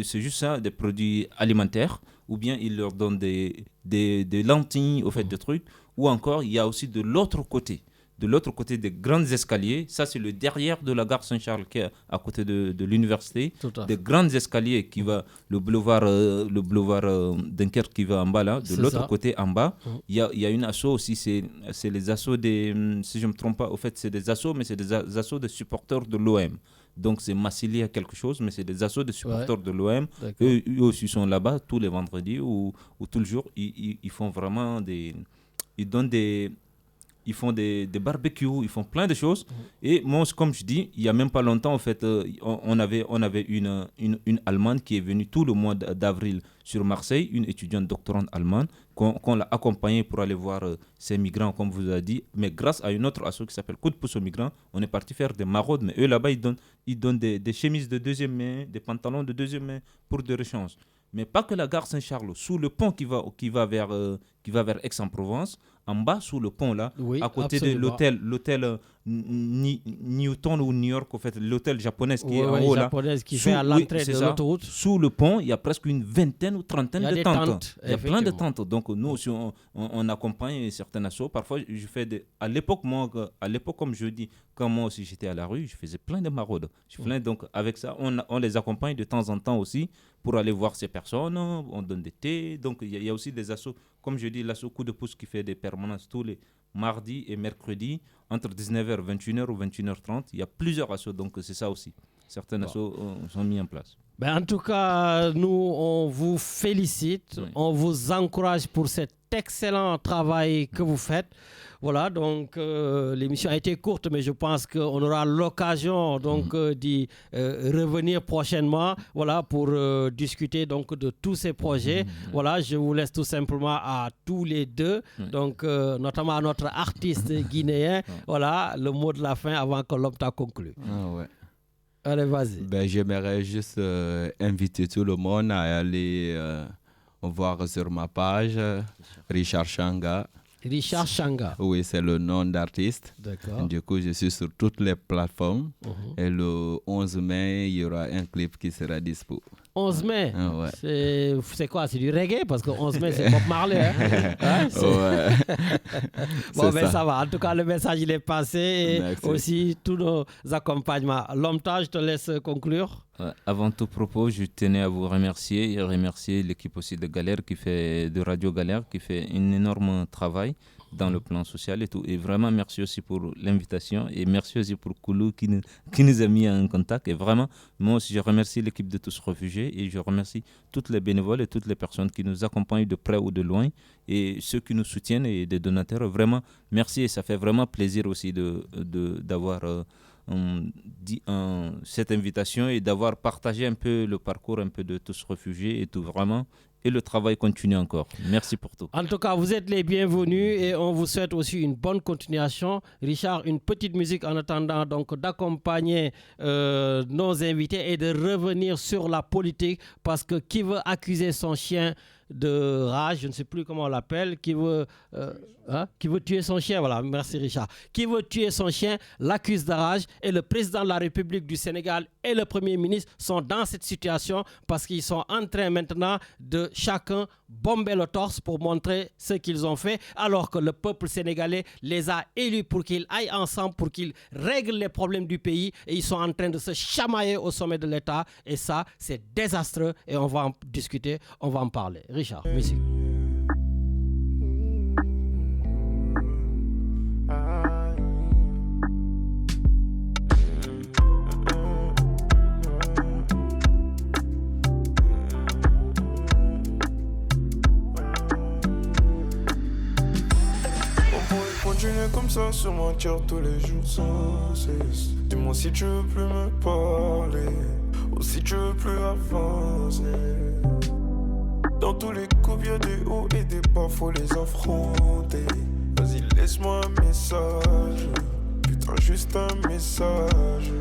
C'est juste ça, des produits alimentaires. Ou bien ils leur donnent des lentilles, au fait, des trucs. Ou encore, il y a aussi de l'autre côté des grands escaliers, ça c'est le derrière de la gare Saint-Charles qui est à côté de l'université, des grands escaliers qui va le boulevard Dunkerque qui va en bas là, de l'autre côté en bas, il y a une asso aussi, c'est les assos des, si je me trompe pas, au fait c'est des assos, mais c'est des assos de supporters de l'OM. Donc c'est Massilia quelque chose, mais c'est des assos de supporters de l'OM. Eux aussi sont là-bas tous les vendredis ou tout le jour. Ils font vraiment ils font des barbecues, ils font plein de choses. Et moi, comme je dis, il n'y a même pas longtemps, en fait, on avait une Allemande qui est venue tout le mois d'avril sur Marseille, une étudiante doctorante allemande, qu'on l'a accompagnée pour aller voir ces migrants, comme vous avez dit. Mais grâce à une autre asso qui s'appelle Coup de pouce aux migrants, on est parti faire des maraudes. Mais eux, là-bas, ils donnent des chemises de deuxième main, des pantalons de deuxième main pour des rechanges. Mais pas que la gare Saint-Charles, sous le pont qui va vers Aix-en-Provence, en bas, sous le pont là, Oui, à côté absolument. de l'hôtel Newton ou New York, en fait, l'hôtel japonais qui est en haut là. Japonaise qui fait à l'entrée c'est de ça. l'autoroute. Sous le pont, il y a presque une vingtaine ou trentaine Il y a de des tentes. tentes, Il y a plein de effectivement. tentes. Donc nous aussi, on accompagne certains assos. Parfois, je fais à l'époque, comme je dis, quand moi aussi j'étais à la rue, je faisais plein de maraudes. Donc avec ça, on les accompagne de temps en temps aussi pour aller voir ces personnes. On donne des thés. Donc il y a aussi des assos, comme je dis, l'asso Coup de pouce qui fait des permanences tous les mardis et mercredis entre 19h, 21h ou 21h30. Il y a plusieurs assos, donc c'est ça aussi. Certains assos sont mis en place. En tout cas, nous, on vous félicite, on vous encourage pour cet excellent travail que vous faites. Voilà, donc l'émission a été courte, mais je pense qu'on aura l'occasion donc d'y revenir prochainement, voilà, pour discuter donc de tous ces projets. Voilà, je vous laisse tout simplement à tous les deux, donc notamment à notre artiste guinéen, voilà, le mot de la fin avant que l'homme t'a conclu. Ah ouais. Allez, vas-y. J'aimerais juste inviter tout le monde à aller voir sur ma page Richard Changa. Richard Changa. Oui, c'est le nom d'artiste. D'accord. Du coup, je suis sur toutes les plateformes. Et le 11 mai, il y aura un clip qui sera dispo. 11 mai, ouais. C'est quoi? C'est du reggae? Parce que 11 mai, c'est Bob Marley. Hein? Ouais. Bon, ben ça va. En tout cas, le message, il est passé. Et merci. Aussi, tous nos accompagnements. Lomta, je te laisse conclure. Avant tout propos, je tenais à vous remercier et remercier l'équipe aussi de Radio Galère qui fait un énorme travail dans le plan social et tout. Et vraiment, merci aussi pour l'invitation et merci aussi pour Koulou qui nous a mis en contact. Et vraiment, moi aussi, je remercie l'équipe de Tous Réfugiés et je remercie toutes les bénévoles et toutes les personnes qui nous accompagnent de près ou de loin et ceux qui nous soutiennent et des donateurs. Vraiment, merci et ça fait vraiment plaisir aussi d'avoir dit cette invitation et d'avoir partagé un peu le parcours un peu de Tous Réfugiés et tout vraiment. Et le travail continue encore. Merci pour tout. En tout cas, vous êtes les bienvenus et on vous souhaite aussi une bonne continuation. Richard, une petite musique en attendant donc d'accompagner nos invités et de revenir sur la politique parce que qui veut accuser son chien de rage, je ne sais plus comment on l'appelle, qui veut tuer son chien, voilà, merci Richard, qui veut tuer son chien, l'accuse de rage et le président de la République du Sénégal et le Premier ministre sont dans cette situation parce qu'ils sont en train maintenant de chacun bomber le torse pour montrer ce qu'ils ont fait alors que le peuple sénégalais les a élus pour qu'ils aillent ensemble, pour qu'ils règlent les problèmes du pays et ils sont en train de se chamailler au sommet de l'État et ça, c'est désastreux et on va en discuter, on va en parler. Richard, musique. Continuer comme ça sur mentir tous les jours sans cesse. Dis-moi si tu veux plus me parler ou si tu veux plus avancer. Dans tous les coups y'a des hauts et des bas, faut les affronter. Vas-y laisse-moi un message, putain juste un message.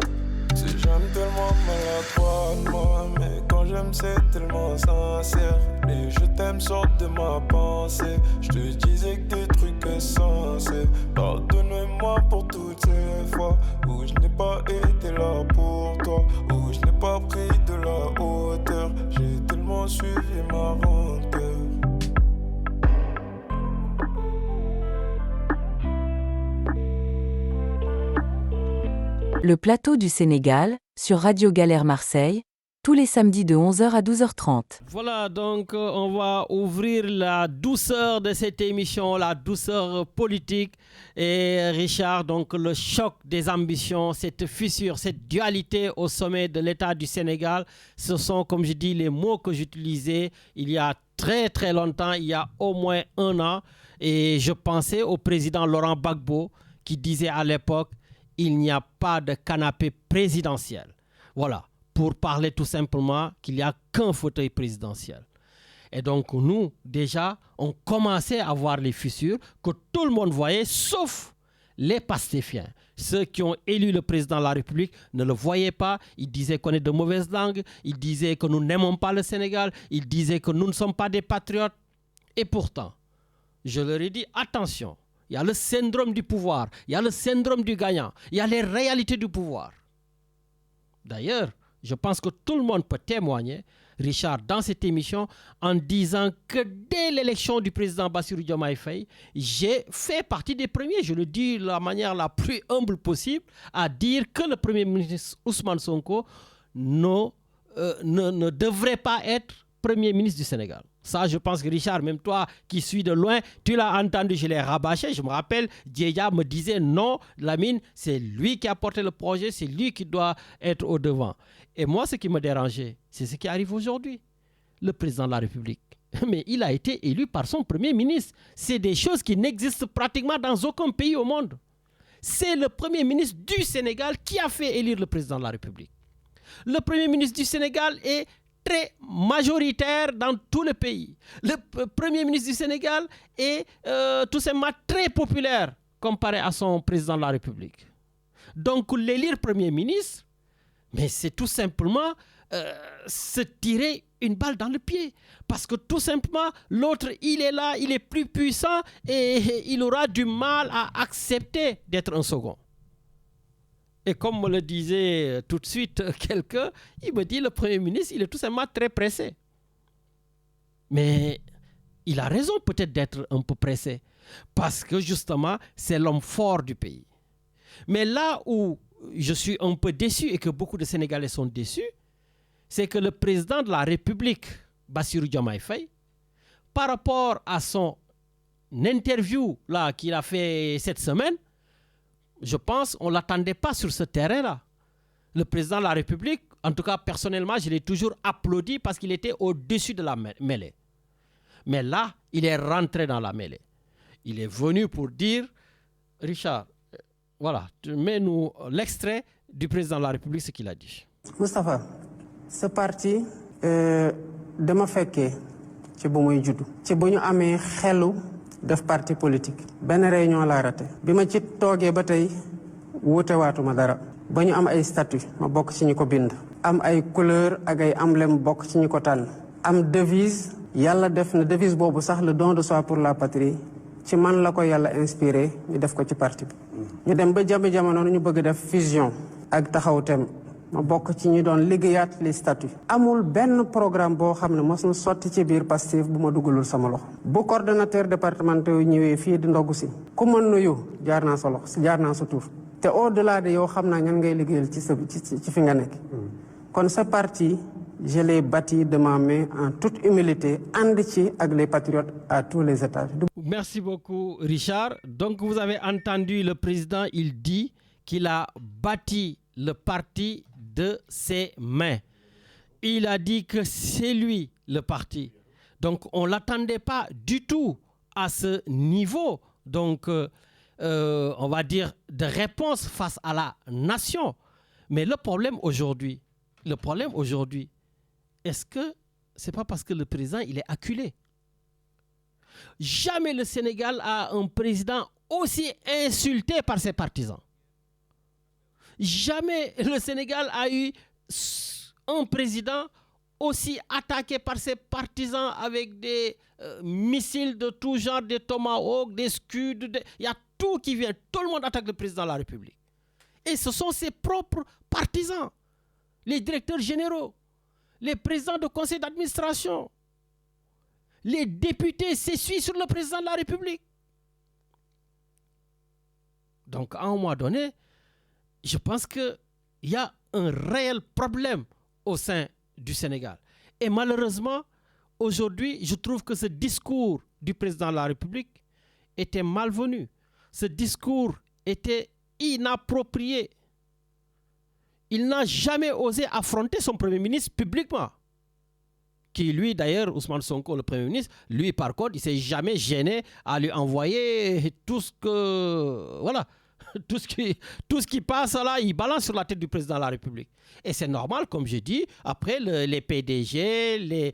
C'est j'aime tellement maladroitement, mais quand j'aime c'est tellement sincère. Les je t'aime sortent de ma pensée. Je te disais que des trucs insensés. Pardonne-moi pour toutes ces fois où je n'ai pas été là pour toi, où je n'ai pas pris de la hauteur. J'ai tellement suivi ma rancœur. Le plateau du Sénégal, sur Radio Galère Marseille, tous les samedis de 11h à 12h30. Voilà, donc on va ouvrir la douceur de cette émission, la douceur politique. Et Richard, donc le choc des ambitions, cette fissure, cette dualité au sommet de l'État du Sénégal, ce sont, comme je dis, les mots que j'utilisais il y a très très longtemps, il y a au moins un an. Et je pensais au président Laurent Gbagbo qui disait à l'époque, il n'y a pas de canapé présidentiel. Voilà, pour parler tout simplement qu'il n'y a qu'un fauteuil présidentiel. Et donc nous, déjà, on commençait à voir les fissures que tout le monde voyait, sauf les pastéfiens. Ceux qui ont élu le président de la République ne le voyaient pas. Ils disaient qu'on est de mauvaise langue. Ils disaient que nous n'aimons pas le Sénégal. Ils disaient que nous ne sommes pas des patriotes. Et pourtant, je leur ai dit, attention, il y a le syndrome du pouvoir, il y a le syndrome du gagnant, il y a les réalités du pouvoir. D'ailleurs, je pense que tout le monde peut témoigner, Richard, dans cette émission, en disant que dès l'élection du président Bassirou Diomaye Faye, j'ai fait partie des premiers, je le dis de la manière la plus humble possible, à dire que le Premier ministre Ousmane Sonko ne devrait pas être Premier ministre du Sénégal. Ça, je pense que Richard, même toi qui suis de loin, tu l'as entendu, je l'ai rabâché. Je me rappelle, Dieya me disait non, Lamine, c'est lui qui a porté le projet, c'est lui qui doit être au devant. Et moi, ce qui me dérangeait, c'est ce qui arrive aujourd'hui. Le président de la République. Mais il a été élu par son Premier ministre. C'est des choses qui n'existent pratiquement dans aucun pays au monde. C'est le Premier ministre du Sénégal qui a fait élire le président de la République. Le Premier ministre du Sénégal est très majoritaire dans tout le pays. Le Premier ministre du Sénégal est tout simplement très populaire comparé à son président de la République. Donc l'élire Premier ministre, mais c'est tout simplement se tirer une balle dans le pied. Parce que tout simplement, l'autre, il est là, il est plus puissant et il aura du mal à accepter d'être un second. Et comme me le disait tout de suite quelqu'un, il me dit le Premier ministre, il est tout simplement très pressé. Mais il a raison peut-être d'être un peu pressé. Parce que justement, c'est l'homme fort du pays. Mais là où je suis un peu déçu et que beaucoup de Sénégalais sont déçus, c'est que le président de la République, Bassirou Diomaye Faye, par rapport à son interview là, qu'il a fait cette semaine, je pense qu'on ne l'attendait pas sur ce terrain-là. Le président de la République, en tout cas personnellement, je l'ai toujours applaudi parce qu'il était au-dessus de la mêlée. Mais là, il est rentré dans la mêlée. Il est venu pour dire, Richard, voilà, mets-nous l'extrait du président de la République, ce qu'il a dit. Moustapha, ce parti, dama fekkee ci bu muy juddu ci bu ñu amee xelu def parti politique benn réunion laa raté bi ma ci toogee ba tey wuute waatuma dara ba ñu am ay statut ma bokk ci ñi ko bind am ay couleur ak ay emblème bokk ci ñi ko tànn am devise yàlla def na devise boobu sax le don de soi pour la patrie ci man la ko yàlla inspiré ñu def ko ci parti bi ñu dem ba jamono ñu bëgg def fusion ak taxaw tem ma bokk ci ñi doon liggéeyaat les statuts amul benn programme boo xam ne mos na sotti ci biir Pastef bu ma dugalul sama loxo bu coordonnateur départemental yu ñëwee fii di ndogu si ku ma nuyu jaar naa sa loxo jaar naa sa tur te au delà de yow xam naa ñan ngay liggéeyal ci fi nga nekk kon sa parti je l'ai bâti de ma main en toute humilité ànd ci ak les patriotes à tous les étages. Merci beaucoup Richard. Donc vous avez entendu le président, il dit qu'il a bâti le parti de ses mains. Il a dit que c'est lui le parti. Donc on ne l'attendait pas du tout à ce niveau, donc on va dire de réponse face à la nation. Mais le problème aujourd'hui, est-ce que c'est pas parce que le président il est acculé? Jamais le Sénégal a un président aussi insulté par ses partisans. Jamais le Sénégal a eu un président aussi attaqué par ses partisans avec des missiles de tout genre, des tomahawks, des scuds, il y a tout qui vient. Tout le monde attaque le président de la République. Et ce sont ses propres partisans, les directeurs généraux, les présidents de conseil d'administration, les députés s'essuient sur le président de la République. Donc à un moment donné, je pense qu'il y a un réel problème au sein du Sénégal. Et malheureusement, aujourd'hui, je trouve que ce discours du président de la République était malvenu. Ce discours était inapproprié. Il n'a jamais osé affronter son Premier ministre publiquement. Qui lui, d'ailleurs, Ousmane Sonko, le Premier ministre, lui, par contre, il ne s'est jamais gêné à lui envoyer tout ce que... Voilà. Tout ce qui passe là, il balance sur la tête du président de la République. Et c'est normal, comme je dis, après les PDG, les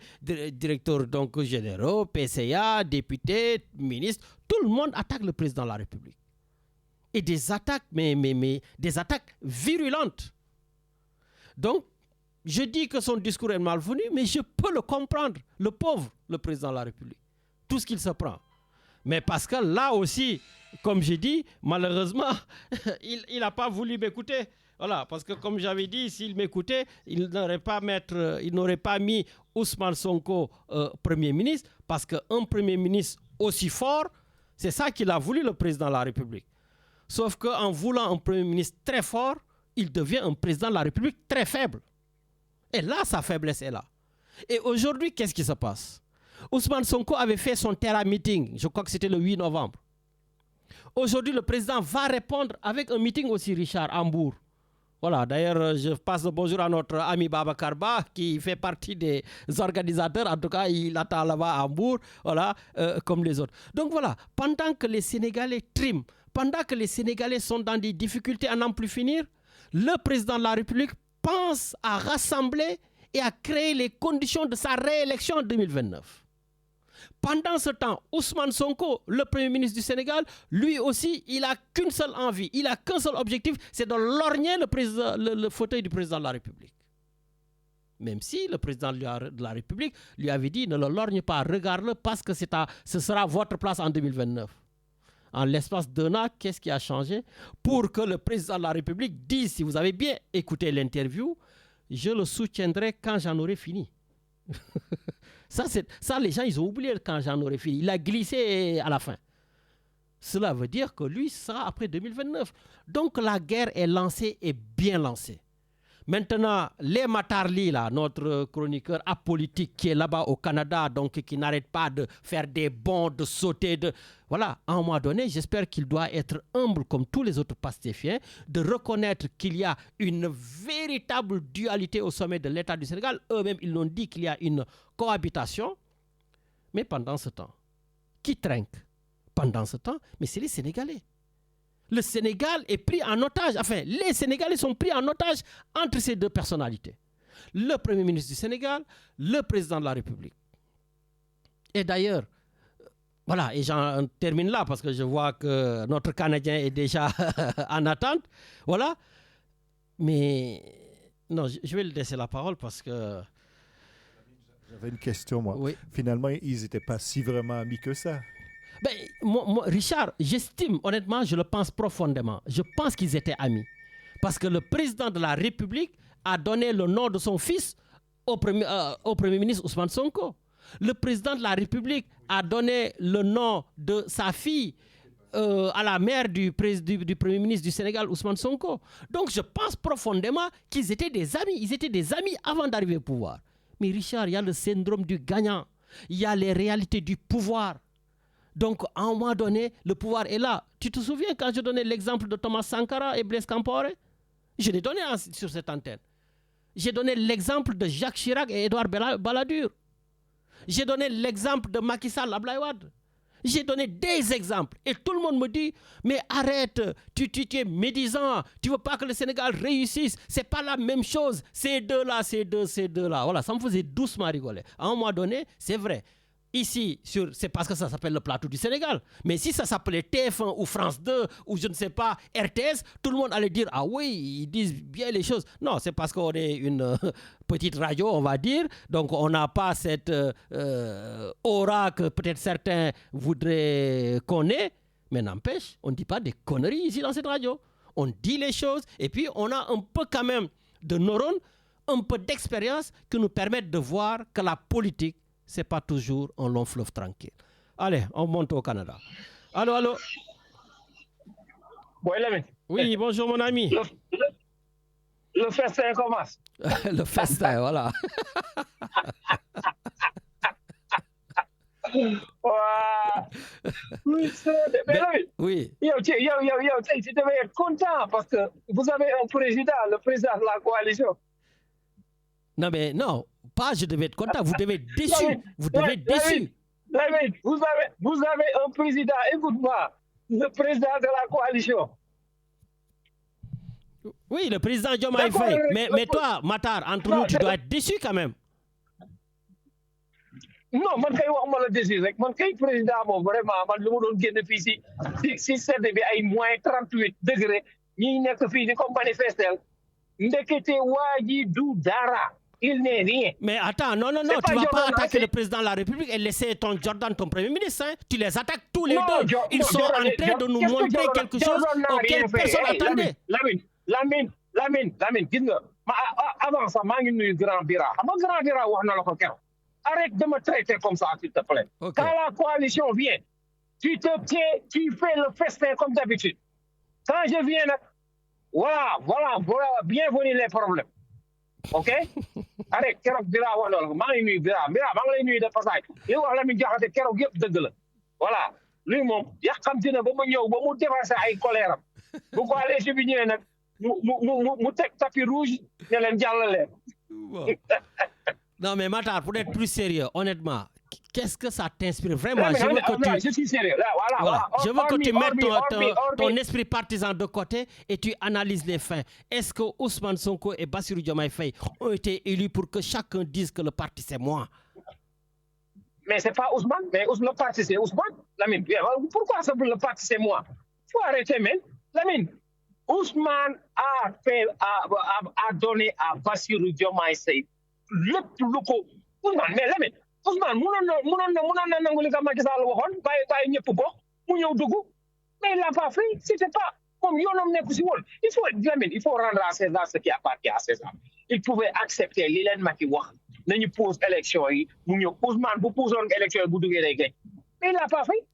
directeurs donc, généraux, PCA, députés, ministres, tout le monde attaque le président de la République. Et des attaques, mais des attaques virulentes. Donc, je dis que son discours est malvenu, mais je peux le comprendre. Le pauvre, le président de la République. Tout ce qu'il se prend. Mais parce que là aussi, comme j'ai dit, malheureusement, il n'a pas voulu m'écouter. Voilà, parce que comme j'avais dit, s'il m'écoutait, il n'aurait pas mis Ousmane Sonko Premier ministre, parce qu'un Premier ministre aussi fort, c'est ça qu'il a voulu, le président de la République. Sauf qu'en voulant un Premier ministre très fort, il devient un président de la République très faible. Et là, sa faiblesse est là. Et aujourd'hui, qu'est-ce qui se passe? Ousmane Sonko avait fait son Terra Meeting, je crois que c'était le 8 novembre. Aujourd'hui, le président va répondre avec un meeting aussi, Richard, à Hambourg. Voilà, d'ailleurs, je passe le bonjour à notre ami Baba Karba, qui fait partie des organisateurs. En tout cas, il attend là-bas à Hambourg, voilà, comme les autres. Donc voilà, pendant que les Sénégalais triment, pendant que les Sénégalais sont dans des difficultés à n'en plus finir, le président de la République pense à rassembler et à créer les conditions de sa réélection en 2029. Pendant ce temps, Ousmane Sonko, le Premier ministre du Sénégal, lui aussi, il n'a qu'une seule envie, il n'a qu'un seul objectif, c'est de lorgner le fauteuil du président de la République. Même si le président de la République lui avait dit, ne le lorgne pas, regarde-le parce que ce sera votre place en 2029. En l'espace d'un an, qu'est-ce qui a changé? Pour que le président de la République dise, si vous avez bien écouté l'interview, je le soutiendrai quand j'en aurai fini. Ça, les gens, ils ont oublié quand j'en aurai fini. Il a glissé à la fin. Cela veut dire que lui sera après 2029. Donc la guerre est lancée et bien lancée. Maintenant, les Matarli, là, notre chroniqueur apolitique qui est là-bas au Canada, donc qui n'arrête pas de faire des bonds, de sauter, voilà, à un moment donné, j'espère qu'il doit être humble comme tous les autres pastéfiens, de reconnaître qu'il y a une véritable dualité au sommet de l'État du Sénégal. Eux-mêmes, ils l'ont dit qu'il y a une cohabitation. Mais pendant ce temps, qui trinque? Pendant ce temps, mais c'est les Sénégalais. Le Sénégal est pris en otage. Enfin, les Sénégalais sont pris en otage entre ces deux personnalités. Le Premier ministre du Sénégal, le président de la République. Et d'ailleurs, voilà, et j'en termine là parce que je vois que notre Canadien est déjà en attente. Voilà. Mais non, je vais lui laisser la parole parce que... J'avais une question, moi. Oui. Finalement, ils n'étaient pas si vraiment amis que ça. Ben, moi, Richard, j'estime, honnêtement, je le pense profondément. Je pense qu'ils étaient amis. Parce que le président de la République a donné le nom de son fils au Premier ministre Ousmane Sonko. Le président de la République a donné le nom de sa fille à la mère du Premier ministre du Sénégal, Ousmane Sonko. Donc, je pense profondément qu'ils étaient des amis. Ils étaient des amis avant d'arriver au pouvoir. Mais Richard, il y a le syndrome du gagnant. Il y a les réalités du pouvoir. Donc, à un moment donné, le pouvoir est là. Tu te souviens quand je donnais l'exemple de Thomas Sankara et Blaise Compaoré? Je l'ai donné sur cette antenne. J'ai donné l'exemple de Jacques Chirac et Édouard Balladur. J'ai donné l'exemple de Macky Sall Abdoulaye Wade. J'ai donné des exemples. Et tout le monde me dit, mais arrête, tu es médisant, tu ne veux pas que le Sénégal réussisse. Ce n'est pas la même chose. Ces deux-là. Voilà, ça me faisait doucement rigoler. À un moment donné, c'est vrai. Ici, c'est parce que ça s'appelle le plateau du Sénégal. Mais si ça s'appelait TF1 ou France 2 ou je ne sais pas, RTS, tout le monde allait dire, ah oui, ils disent bien les choses. Non, c'est parce qu'on est une petite radio, on va dire. Donc, on n'a pas cette aura que peut-être certains voudraient qu'on ait. Mais n'empêche, on ne dit pas des conneries ici dans cette radio. On dit les choses et puis on a un peu quand même de neurones, un peu d'expérience qui nous permettent de voir que la politique, ce n'est pas toujours un long fleuve tranquille. Allez, on monte au Canada. Allô? Oui, l'ami. Oui, bonjour mon ami. Le festin commence. Le festin, voilà. Oui, mais l'ami. Oui. Tu devais être content parce que vous avez un président, le président de la coalition. Non, mais non. Pas je devais être content, vous devez être déçu. Vous devez être déçu. Vous avez un président, écoute-moi, le président de la coalition. Oui, le président Diomaye Faye. Mais toi, Matar, entre nous, tu dois être déçu quand même. Non, man kay wax ma la déçu rek man kay président moom vraiment man lu ma doon génn fii si sedd bi ay moins 38 degrés ñi nekk fii di ko manifester ndekete waa ji du dara. il n'est rien. Mais attends, non, tu ne vas pas attaquer le président de la République et laisser ton Jordan, ton premier ministre. Hein. Tu les attaques tous les deux. Ils sont en train de nous montrer quelque chose auquel personne n'attendait. Lamine, gis nga avant ça maa ngi nuyu grand Bira xam nga grand Bira wax na la ko keroog. Arrête de me traiter comme ça, s'il te plaît. Okay. Quand la coalition vient, tu te tais, tu fais le festin comme d'habitude. Quand je viens, voilà, bienvenue les problèmes. OK? Arrête, keroog Bira wax na la ko maa ngi nuyu Bira maa ngi lay nuyu de passage. Li wax Lamine Diakhaté keroog yëpp dëgg la. Voilà, lui moom yàqamti na ba mu ñëw ba mu déversé ay colère am. Bu coalition bi ñëwee nag mu teg tapis rouge ne leen jàllale. Non mais Matar, pour être plus sérieux, honnêtement, qu'est-ce que ça t'inspire vraiment? Je suis sérieux. Voilà. Je veux que tu mettes ton esprit partisan de côté et tu analyses les faits. Est-ce que Ousmane Sonko et Bassirou Diomaye Faye ont été élus pour que chacun dise que le parti c'est moi? Mais c'est pas Ousmane, mais le parti c'est Ousmane. Lamine, pourquoi le parti c'est moi? Faut arrêter, man. Lamine, Ousmane a donné à Bassirou Diomaye Faye lépp lu ko Ousmane, mais Lamine, Ousmane mënoon na nangu li ko Macky Sall waxoon bàyyi ñëpp bokk mu ñëw dugg, mais il l'a pas fait. C'était pas comme yoonam nekku si woon. Il faut rendre à César ce qui appartient à César. Il pouvait accepter li leen Macky wax nañu pose élection yi mu ñëw Ousmane bu posoon élection yi bu duggee day gañ, mais il l'a pas fait.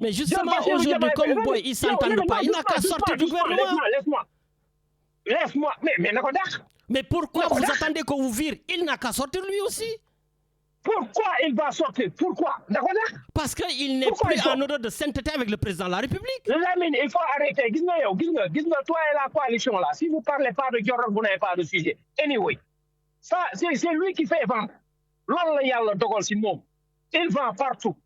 Mais justement aujourd'hui comme boy ils s'entendent pas, il n'a qu'à sortir du gouvernement. Laisse-moi, mais na ko dàq. Mais pourquoi vous attendez qu'on vous vire? Il n'a qu'à sortir lui aussi. Pourquoi il va sortir? Pourquoi? Parce qu'il n'est plus en odeur de sainteté avec le président de la République. Lamine, il faut arrêter. Gis nga toi et la coalition là. Si vous ne parlez pas de Jordan, vous n'avez pas de sujet. Anyway, ça c'est lui qui fait vendre. Loolu la Yàlla dogal si moom. Il vend partout.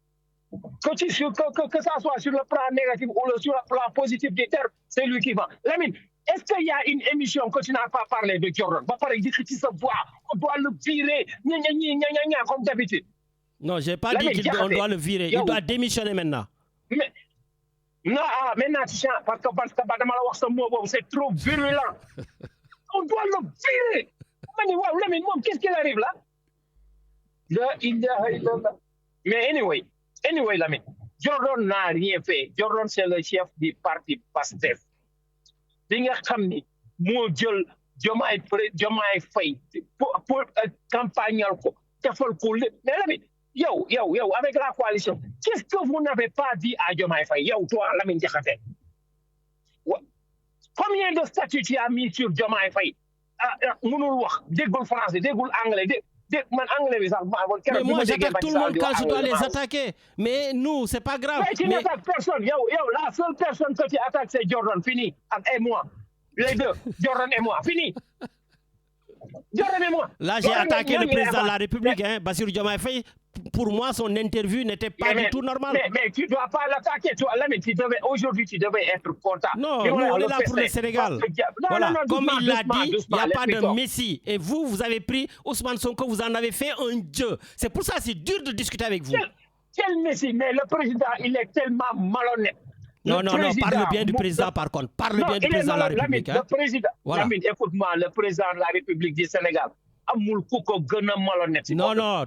Que ça soit sur le plan négatif ou sur le plan positif des termes, c'est lui qui vend. Lamine, est-ce qu'il y a une émission que tu n'as pas parlé de Jordan? Va parler de qui se voit, on doit le virer, comme d'habitude. Non, je n'ai pas dit qu'on doit le virer. Il doit démissionner maintenant. Mais, non, maintenant, tu sais, parce que c'est trop virulent. On doit le virer. Lamine, qu'est-ce qu'il arrive là? Mais anyway, Lamine, Jordan n'a rien fait. Jordan, c'est le chef du parti PASTEF. Bi nga xam ni moo jël Diomaye Faye pour campagnal ko defal ko lépp. Mais Lamine, yow avec la coalition, qu'est-ce que vous n'avez pas dit à Diomaye Faye? Yow, toi, Lamine Diakhaté. Combien de statuts tu as mis sur Diomaye Faye? Mënul wax, déggul français, déggul anglais, mais moi j'attaque tout le monde quand je dois les attaquer. Mais nous, c'est pas grave. Mais tu n'attaques personne. La seule personne que tu attaques, c'est Jordan. Fini. Et moi. Les deux. Jordan et moi. Fini. Jordan et moi. Là, j'ai attaqué le président de la République, Bassirou Diomaye Faye. Pour moi, son interview n'était pas du tout normale. Mais tu ne dois pas l'attaquer. Aujourd'hui, tu devais être content. Non, nous, on est là pour le Sénégal. Voilà. Comme il l'a dit, il n'y a pas de messie. Et vous avez pris Ousmane Sonko, vous en avez fait un dieu. C'est pour ça que c'est dur de discuter avec vous. Quel messie? Mais le président, il est tellement malhonnête. Non, parle bien du président par contre. Parle bien du président de la République. Le président, écoute-moi, le président de la République du Sénégal. Non,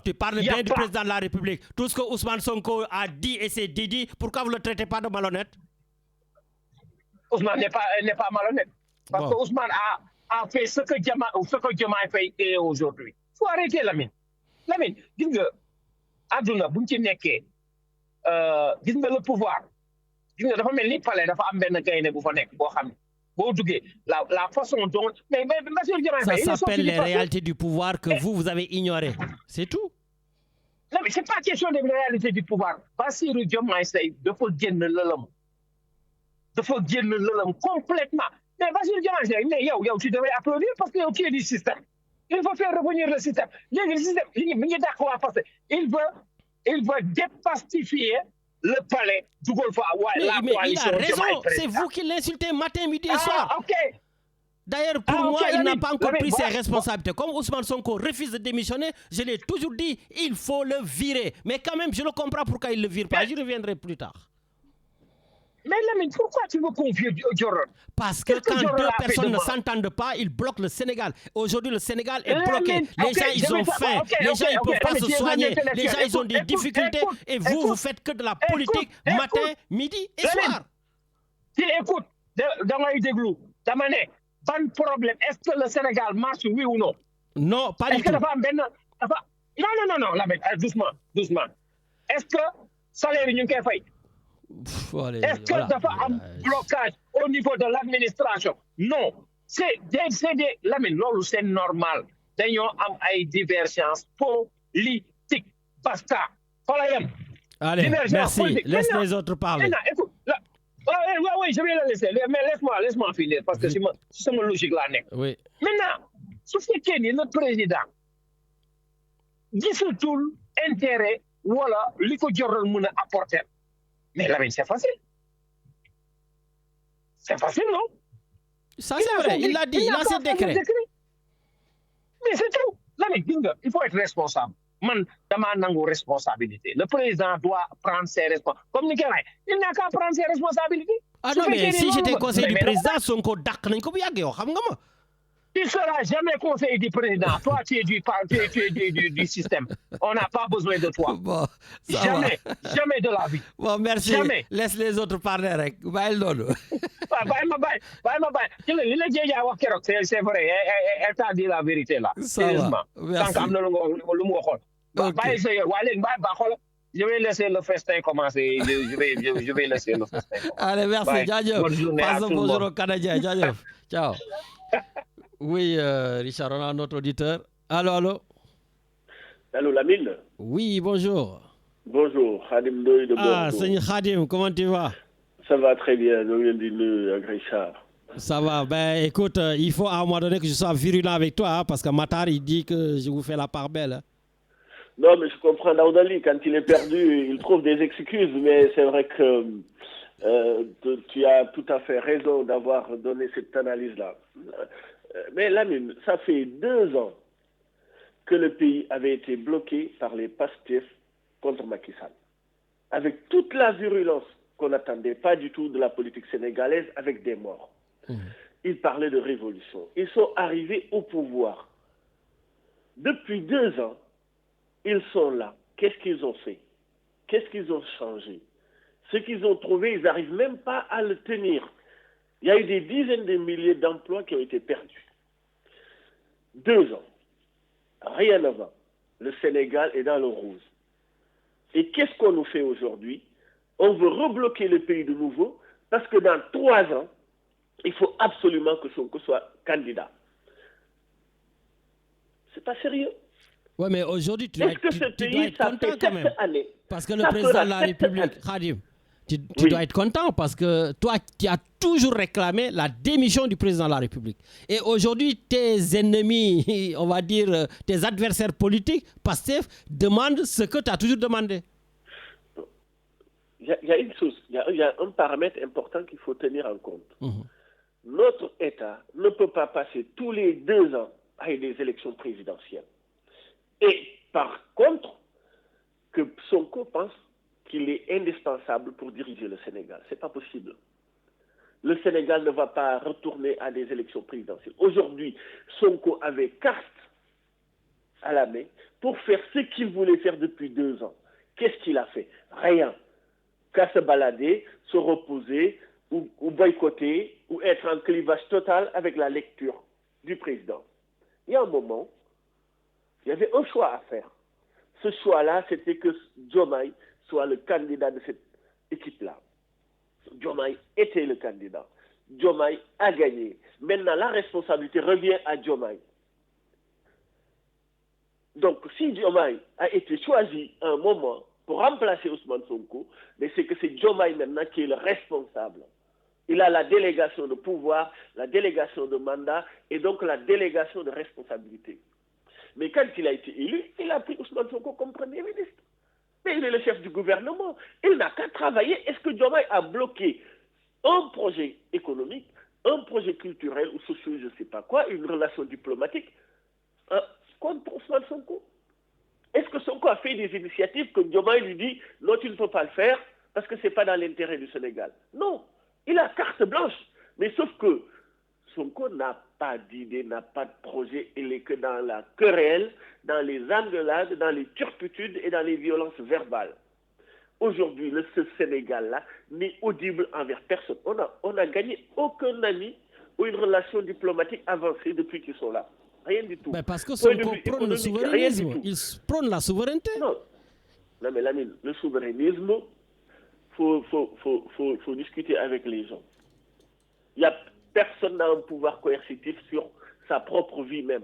tu parles bien du président de la République. Tout ce que Ousmane Sonko a dit et s'est dit, pourquoi vous ne le traitez pas de malhonnête? Ousmane n'est pas malhonnête. Parce que Ousmane a fait ce que Diomaye Faye est aujourd'hui. Il faut arrêter, Lamine. Lamine, gis nga àdduna buñ ci nekkee gis nga le pouvoir. Gis nga dafa mel ni palais dafa am benn gaynde bu fa nekk boo xam ne boo duggee la façon dont mais ça s'appelle les réalités du pouvoir que vous avez ignorées. C'est tout. Non mais c'est pas question des réalités du pouvoir. Bassirou Diomaye Faye dafa génn lëlam complètement. Mais Bassirou Diomaye Faye mais yow tu devrais applaudir parce que yow tu es du système. Il faut faire revenir le système. Le système mi ngi d'accord parce que il veut dépastifier le palais du Golfe. Mais il a raison, c'est vous qui l'insultez matin, midi et soir. Ok. D'ailleurs, pour moi, il n'a pas encore pris ses responsabilités. Comme Ousmane Sonko refuse de démissionner, je l'ai toujours dit, il faut le virer. Mais quand même, je le comprends pourquoi il ne le vire pas. J'y reviendrai plus tard. Mais Lamine, pourquoi tu veux confier Dioron? Parce que quand deux personnes ne s'entendent pas, ils bloquent le Sénégal. Aujourd'hui, le Sénégal est bloqué. Les gens, ils ont faim. Les gens, ils ne peuvent pas se soigner. Les gens, ils ont des difficultés. Et vous faites que de la politique matin, midi et soir. Écoute, dans la idée pas de problème. Est-ce que le Sénégal marche, oui ou non? Non, pas du tout. Non, Lamine, doucement. Est-ce que salaire est fait? Est-ce que dafa am blocage au niveau de l'administration? Non. C'est Lamine, loolu c'est normal. Dañoo am ay divergences politiques. Basta. Allez, merci. Laisse les autres parler. Maintenant, écoute, oui, je vais le laisser. Mais laisse-moi finir parce que c'est mon logique là. Oui. Maintenant, su fekkee ni le président gisatul intérêt wala li ko joral mën a apporter. Mais Lamine, c'est facile. C'est facile, non? Ça, c'est vrai. Il l'a dit. Il a ses décrets. Mais c'est tout. Lamine, il faut être responsable. Man, dama nangu responsabilité. Le président doit prendre ses responsabilités. Comme Nicolas, il n'a qu'à prendre ses responsabilités. Ah non, mais si j'étais conseiller du président, Sonko dak nañ ko bu yàgg yow xam nga ma. Tu ne seras jamais conseiller du président. Toi, tu es du système. On n'a pas besoin de toi. Bon, jamais de la vie. Bon, merci. Jamais. Laisse les autres parler rek. Bàyyil loolu. Bàyyi ma bàyyi. Li la Dieydia wax keroog, c'est vrai. Elle t'a dit la vérité là. Sérieusement. Merci. Tant am na lu mu waxoon. Bàyyi sa yoon. Waa léegi bàyyi ba xool. Je vais laisser le festin commencer. Je vais laisser le festin commencer. Allez, merci. Jaajëf. Bonne journée à tout le monde. Bonjour aux Canadiens. Jaajëf. Ciao. Oui, Richard, on a un autre auditeur. Allô? Allô, Lamine? Oui, bonjour. Bonjour, Khadim Ndoye de Bordeaux. Ah, Seigneur Khadim, comment tu vas? Ça va très bien, nous venons de Richard. Ça va, ben écoute, il faut à un moment donné que je sois virulent avec toi, hein, parce que Matar, il dit que je vous fais la part belle. Hein. Non, mais je comprends Daoudali, quand il est perdu, il trouve des excuses, mais c'est vrai que tu as tout à fait raison d'avoir donné cette analyse-là. Mais Lamine, ça fait 2 ans que le pays avait été bloqué par les Pastef contre Macky Sall. Avec toute la virulence qu'on n'attendait pas du tout de la politique sénégalaise, avec des morts. Ils parlaient de révolution. Ils sont arrivés au pouvoir. Depuis 2 ans, ils sont là. Qu'est-ce qu'ils ont fait? Qu'est-ce qu'ils ont changé? Ce qu'ils ont trouvé, ils n'arrivent même pas à le tenir. Il y a eu des dizaines de milliers d'emplois qui ont été perdus. 2 ans. Rien ne va. Le Sénégal est dans le rouge. Et qu'est-ce qu'on nous fait aujourd'hui? On veut rebloquer le pays de nouveau parce que dans 3 ans, il faut absolument que Sonko soit candidat. C'est pas sérieux. Oui, mais aujourd'hui, tu dois être content quand même. Années. Parce que le président de la République, Khadim, tu dois être content parce que toi, tu as toujours réclamé la démission du président de la République. Et aujourd'hui, tes ennemis, on va dire, tes adversaires politiques, Pastef, demandent ce que tu as toujours demandé. Il y a une chose, il y a un paramètre important qu'il faut tenir en compte. Notre État ne peut pas passer tous les 2 ans avec des élections présidentielles. Et par contre, que Sonko pense qu'il est indispensable pour diriger le Sénégal. Ce n'est pas possible. Le Sénégal ne va pas retourner à des élections présidentielles. Aujourd'hui, Sonko avait carte à la main pour faire ce qu'il voulait faire depuis 2 ans. Qu'est-ce qu'il a fait? Rien. Qu'à se balader, se reposer, ou boycotter, ou être en clivage total avec la lecture du président. Il y a un moment, il y avait un choix à faire. Ce choix-là, c'était que Diomaye soit le candidat de cette équipe-là. Diomaye était le candidat. Diomaye a gagné. Maintenant, la responsabilité revient à Diomaye. Donc, si Diomaye a été choisi à un moment pour remplacer Ousmane Sonko, mais c'est que c'est Diomaye maintenant qui est le responsable. Il a la délégation de pouvoir, la délégation de mandat et donc la délégation de responsabilité. Mais quand il a été élu, il a pris Ousmane Sonko comme Premier ministre. Mais il est le chef du gouvernement. Il n'a qu'à travailler. Est-ce que Diomaye a bloqué un projet économique, un projet culturel ou social, je ne sais pas quoi, une relation diplomatique contre Ousmane Sonko? Est-ce que Sonko a fait des initiatives que Diomaye lui dit non, tu ne peux pas le faire parce que ce n'est pas dans l'intérêt du Sénégal. Non, il a carte blanche. Mais sauf que Sonko n'a pas d'idée, n'a pas de projet. Il n'est que dans la querelle, dans les engueulades, dans les turpitudes et dans les violences verbales. Aujourd'hui, ce Sénégal-là n'est audible envers personne. On a gagné aucun ami ou une relation diplomatique avancée depuis qu'ils sont là. Rien du tout. Mais parce que Sonko prône le souverainisme. Il prône la souveraineté. Non, mais Lamine, le souverainisme, faut discuter avec les gens. Il n'y a personne n'a un pouvoir coercitif sur sa propre vie même,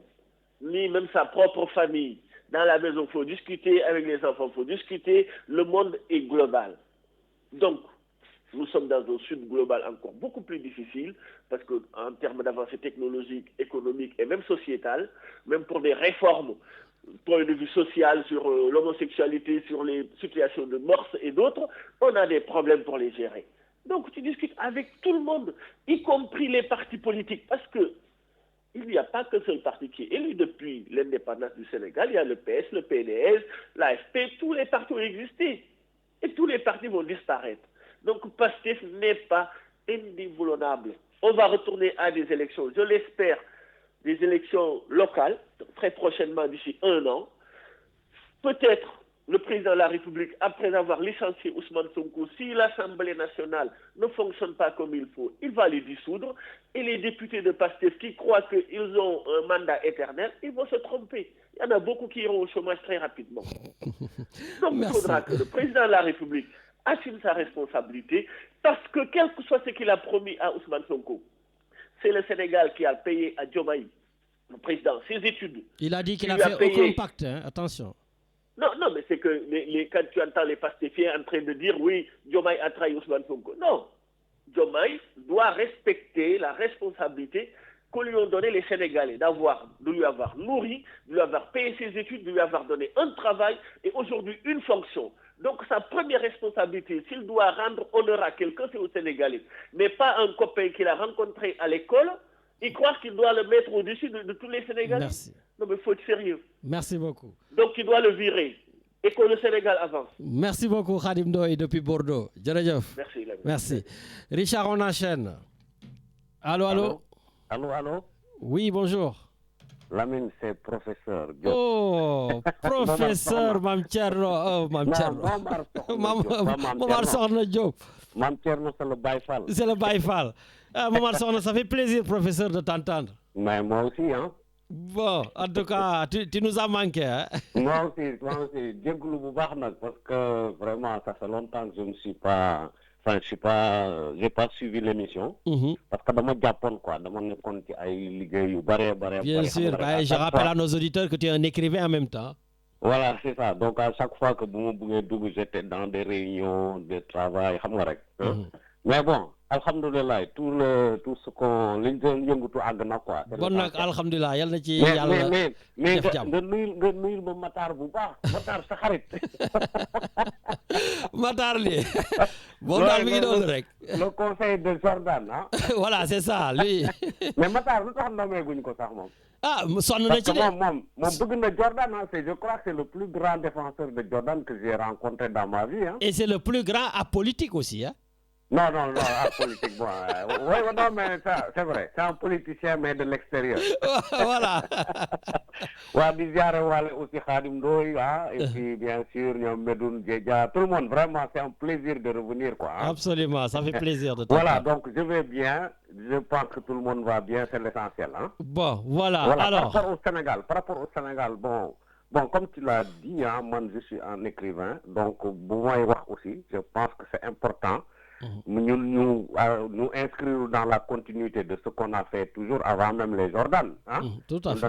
ni même sa propre famille. Dans la maison, il faut discuter avec les enfants, il faut discuter. Le monde est global. Donc, nous sommes dans un sud global encore beaucoup plus difficile parce qu'en termes d'avancée technologique, économique et même sociétale, même pour des réformes, point de vue social sur l'homosexualité, sur les situations de mœurs et d'autres, on a des problèmes pour les gérer. Donc tu discutes avec tout le monde, y compris les partis politiques, parce que il n'y a pas qu'un seul parti qui est élu depuis l'indépendance du Sénégal. Il y a le PS, le PDS, l'AFP, tous les partis ont existé. Et tous les partis vont disparaître. Donc PASTEF n'est pas indéboulonnable. On va retourner à des élections, je l'espère, des élections locales, très prochainement, d'ici 1 an. Peut-être le président de la République, après avoir licencié Ousmane Sonko, si l'Assemblée nationale ne fonctionne pas comme il faut, il va les dissoudre. Et les députés de PASTEF qui croient qu'ils ont un mandat éternel, ils vont se tromper. Il y en a beaucoup qui iront au chômage très rapidement. Donc il faudra que le président de la République assume sa responsabilité, parce que quel que soit ce qu'il a promis à Ousmane Sonko, c'est le Sénégal qui a payé à Diomaye, le président, ses études. Il a dit qu'il a fait aucun pacte, hein, attention. Non, mais c'est que quand tu entends les pastéfiens en train de dire oui, Diomaye a trahi Ousmane Sonko. Non, Diomaye doit respecter la responsabilité que lui ont donné les Sénégalais, de lui avoir nourri, de lui avoir payé ses études, de lui avoir donné un travail et aujourd'hui une fonction. Donc sa première responsabilité, s'il doit rendre honneur à quelqu'un, c'est aux Sénégalais, mais pas un copain qu'il a rencontré à l'école et croire qu'il doit le mettre au-dessus de tous les Sénégalais. Merci. Non, mais il faut être sérieux. Merci beaucoup. Donc il doit le virer et que le Sénégal avance. Merci beaucoup, Khadim Ndoye depuis Bordeaux. Djeredjeuf. Merci. Merci. Richard, on enchaîne. Allô. Allô. Oui, bonjour. Lamine, c'est professeur Diop. Oh, professeur Mam Thierno. Oh, Mam Thierno. Momar Sokhna Diop. Mam Thierno, c'est le Baye Fall. C'est le Baye Fall. Momar Sokhna, ça fait plaisir, professeur, de t'entendre. Mais moi aussi, hein. Bon, en tout cas, tu nous as manqué, hein. Moi aussi. Djegoulou Boubarnak, parce que vraiment, ça fait longtemps que je ne suis pas... Enfin, j'ai pas suivi l'émission. Parce que dans mon Japon, dans mon compte, il y a eu Bien sûr, je rappelle à nos auditeurs que tu es un écrivain en même temps. Voilà, c'est ça. Donc, à chaque fois que j'étais dans des réunions de travail, mais bon, alhamdoulilah, tout ce qu'on yëngatu àgg na quoi. Bon nag alhamdulilah yal na ci yàlla mais nga nuyul ma Matar bu baax Matar sa xarit. Matar li bon daal mi ngi doon rek. Le conseil de Jordan, hein. Voilà, c'est ça, lui. Mais Matar lu tax nommé guñ ko sax moom. Ah, sonn na ci de. moom bëgg na Jordan, hein. Je crois que c'est le plus grand défenseur de Jordan que j'ai rencontré dans ma vie, hein. Et c'est le plus grand apolitique aussi, hein. Non, politique, bon. Oui, non, mais ça, c'est vrai. C'est un politicien, mais de l'extérieur. Voilà. Aussi Khadim Ndoye, hein, et puis bien sûr, Medoun Djedja, tout le monde, vraiment, c'est un plaisir de revenir, quoi. Hein. Absolument, ça fait plaisir de t'entendre. Voilà, donc je vais bien, je pense que tout le monde va bien, c'est l'essentiel. Hein. Bon, voilà. Alors. Par rapport au Sénégal, bon, comme tu l'as dit, hein, moi je suis un écrivain, donc, moi aussi, je pense que c'est important. Nous inscrire dans la continuité de ce qu'on a fait toujours avant même les Jordan. Hein? Tout à fait.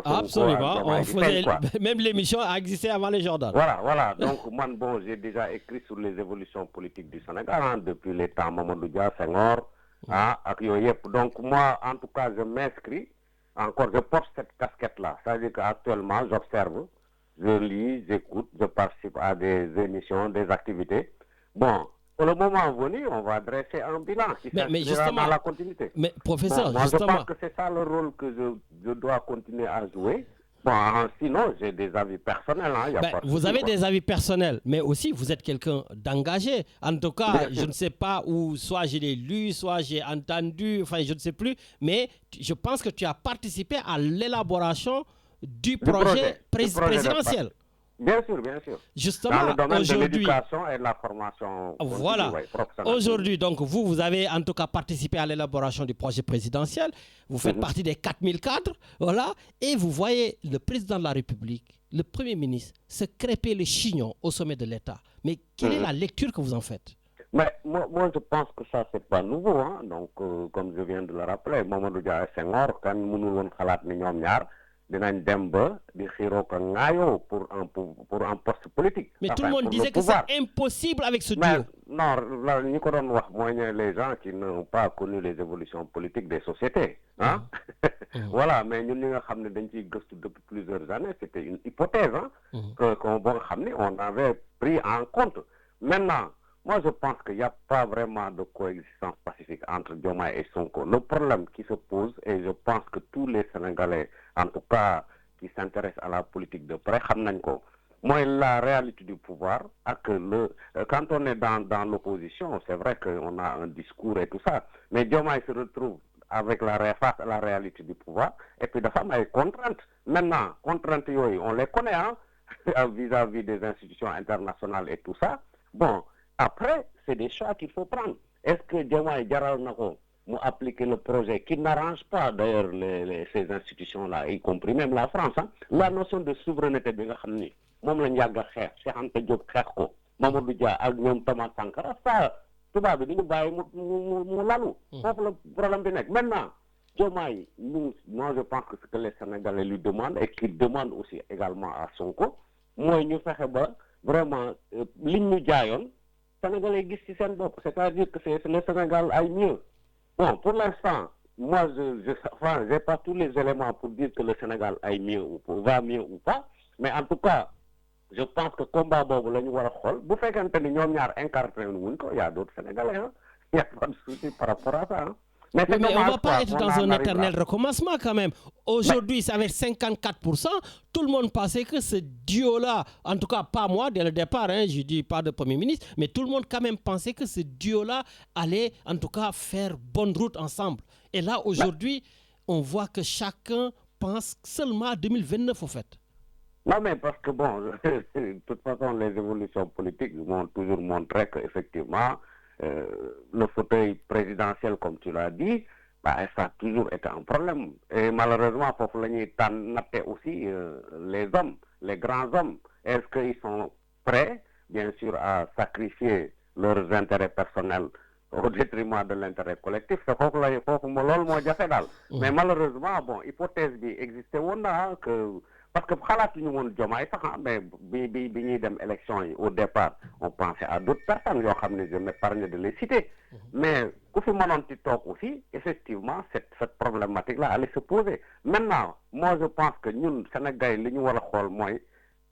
Absolument. On faisait, même l'émission a existé avant les Jordan. Voilà. Donc, moi, j'ai déjà écrit sur les évolutions politiques du Sénégal, hein, depuis les temps Mamadou Dia, Senghor, donc moi, en tout cas, je m'inscris. Encore, je porte cette casquette-là. C'est-à-dire qu'actuellement, j'observe, je lis, j'écoute, je participe à des émissions, des activités. Bon. Pour le moment venu, on va dresser un bilan qui sera dans la continuité. Mais professeur, moi, justement... je pense que c'est ça le rôle que je dois continuer à jouer. Bon, sinon, j'ai des avis personnels. Hein, y a pas de vous souci, avez quoi. des avis personnels, mais aussi vous êtes quelqu'un d'engagé. En tout cas, Bien je sûr. ne sais pas où, soit je l'ai lu, soit j'ai entendu, enfin je ne sais plus, mais je pense que tu as participé à l'élaboration du projet présidentiel. Bien sûr, bien sûr. Justement, dans le domaine de aujourd'hui, l'éducation et de la formation continue, voilà. ouais, professionnelle. Aujourd'hui, donc, vous avez en tout cas participé à l'élaboration du projet présidentiel. Vous faites partie des 4000 cadres, voilà. Et vous voyez le président de la République, le Premier ministre, se crêper le chignon au sommet de l'État. Mais quelle est la lecture que vous en faites? Mais moi, je pense que ça, c'est pas nouveau. Hein. Donc, comme je viens de le rappeler, Mamadou Dia et Senghor, quand nous avons fait ni ñom ñaar, dinañ dem ba di xiro ko ngaayo pour un poste politique. Mais tout le Enfin, monde pour disait le que pouvoir. c'est impossible avec ce Mais duo. non, là, ñi ko doon wax mooy les gens qui n'ont pas connu les évolutions politiques des sociétés. Hein? Voilà, mais ñun ñi nga xam ne dañ ciy gëstu depuis plusieurs années, c'était une hypothèse hein, on avait pris en compte. Maintenant, moi je pense qu'il n'y a pas vraiment de coexistence pacifique entre Diomaye et Sonko. Le problème qui se pose, et je pense que tous les Sénégalais, en tout cas qui s'intéressent à la politique de près, xam nañ ko. Moi, la réalité du pouvoir, quand on est dans l'opposition, c'est vrai qu'on a un discours et tout ça, mais Diomaye se retrouve avec face à la réalité du pouvoir, et puis de femmes avec contraintes. Maintenant, contraintes, on les connaît, hein, vis-à-vis des institutions internationales et tout ça. Bon, après, c'est des choix qu'il faut prendre. Est-ce que Diomaye Jaral Nako m'a appliqué le projet qui n'arrange pas d'ailleurs ces institutions-là, y compris même la France, hein? La notion de souveraineté, moom lañ yàgg a xeex Cheikh Anta Diop xeex ko Mamadou Dia ak ñoom Thomas Sankara ça tubaab bi dañu bàyyi mu lalu foofu la problème bi nekk maintenant Diomaye moi je pense que ce que les Sénégalais lui demandent et qu'il demande aussi également à Sonko mooy ñu fexe ba vraiment liñ ñu jaayoon Sénégalais gis ci seen bopp c'est-à-dire que c'est le Sénégal aille mieux. Bon, pour l'instant, moi je n'ai pas tous les éléments pour dire que le Sénégal aille mieux ou va mieux ou pas, mais en tout cas je pense que combat bobu lañu wara xol bu fekkante ni ñom ñaar incarné wuñ ko, il y a d'autres Sénégalais hein. Il y a pas de souci par rapport à ça hein. Mais on ne va pas être dans un éternel recommencement quand même. Aujourd'hui, c'est avec 54%. Tout le monde pensait que ce duo-là, en tout cas pas moi dès le départ, hein, je ne dis pas de Premier ministre, mais tout le monde quand même pensait que ce duo-là allait en tout cas faire bonne route ensemble. Et là, aujourd'hui, on voit que chacun pense seulement à 2029 au fait. Non, mais parce que bon, de toute façon, les évolutions politiques m'ont toujours montré qu'effectivement, le fauteuil présidentiel, comme tu l'as dit, ça a toujours été un problème. Et malheureusement, il faut noter aussi les hommes, les grands hommes. Est-ce qu'ils sont prêts, bien sûr, à sacrifier leurs intérêts personnels au détriment de l'intérêt collectif? Mais malheureusement, bon, hypothèse existait que parce que xalaatuñu woon Diomaye sax mais bi ñuy dem élection yi au départ on pensait à d'autres personnes yoo xam ne je m'épargne de les citer mais ku fi mënoon ci toog aussi effectivement cette problématique là allait se poser. Maintenant moi je pense que ñun Sénégal li ñu war a xool mooy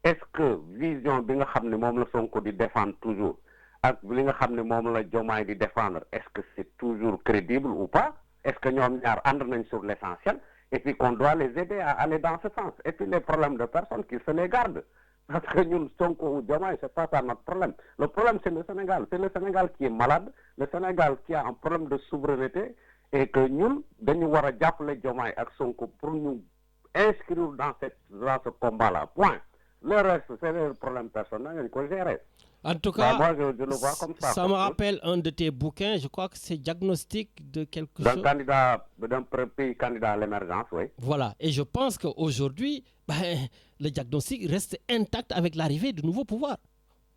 est-ce que vision bi nga xam ne moom la Sonko di défendre toujours ak li nga xam ne moom la Diomaye di défendre est-ce que c'est toujours crédible ou pas? Est-ce que ñoom ñaar ànd nañ sur l'essentiel? Et puis qu'on doit les aider à aller dans ce sens. Et puis les problèmes de personnes, qu'ils se les gardent. Parce que nous, Sonko ou Diomaye, c'est pas ça notre problème. Le problème, c'est le Sénégal. C'est le Sénégal qui est malade, le Sénégal qui a un problème de souveraineté, et que nous, nous devons appeler Diomaye et Sonko pour nous inscrire dans ce combat-là. Point. Le reste, c'est le problème personnel, il faut gérer. En tout cas, moi, je le vois comme ça. Ça me rappelle un de tes bouquins, je crois que c'est Diagnostic de quelque chose. D'un pays candidat à l'émergence, oui. Voilà, et je pense qu'aujourd'hui, le diagnostic reste intact avec l'arrivée du nouveau pouvoir.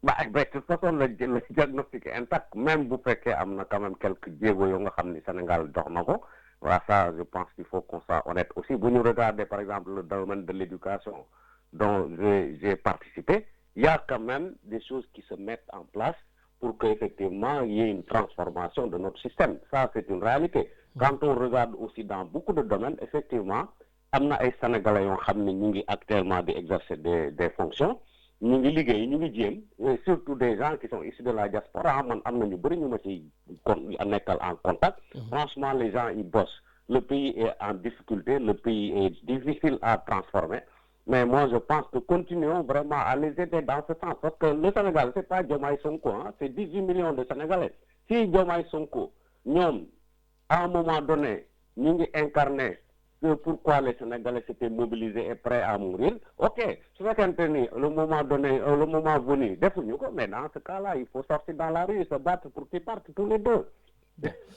De toute façon, le diagnostic est intact, même vous faites qu'il y a quand même quelques diégos au Sénégal d'Ornago. Voilà, ça, je pense qu'il faut qu'on soit honnête aussi. Vous nous regardez, par exemple, le domaine de l'éducation dont j'ai participé. Il y a quand même des choses qui se mettent en place pour qu'effectivement il y ait une transformation de notre système. Ça, c'est une réalité. Quand on regarde aussi dans beaucoup de domaines, effectivement, il y a des Sénégalais qui actuellement exercer des fonctions. Surtout des gens qui sont issus de la diaspora. En contact. Franchement, les gens, ils bossent. Le pays est en difficulté, le pays est difficile à transformer. Mais moi, je pense que continuons vraiment à les aider dans ce sens. Parce que le Sénégal, ce n'est pas Diomaye Sonko, hein, c'est 18 millions de Sénégalais. Si Diomaye Sonko, nous, à un moment donné, nous incarnés que pourquoi les Sénégalais s'étaient mobilisés et prêts à mourir, ok, c'est vrai le moment donné, le moment venu, mais dans ce cas-là, il faut sortir dans la rue et se battre pour qu'ils partent tous les deux.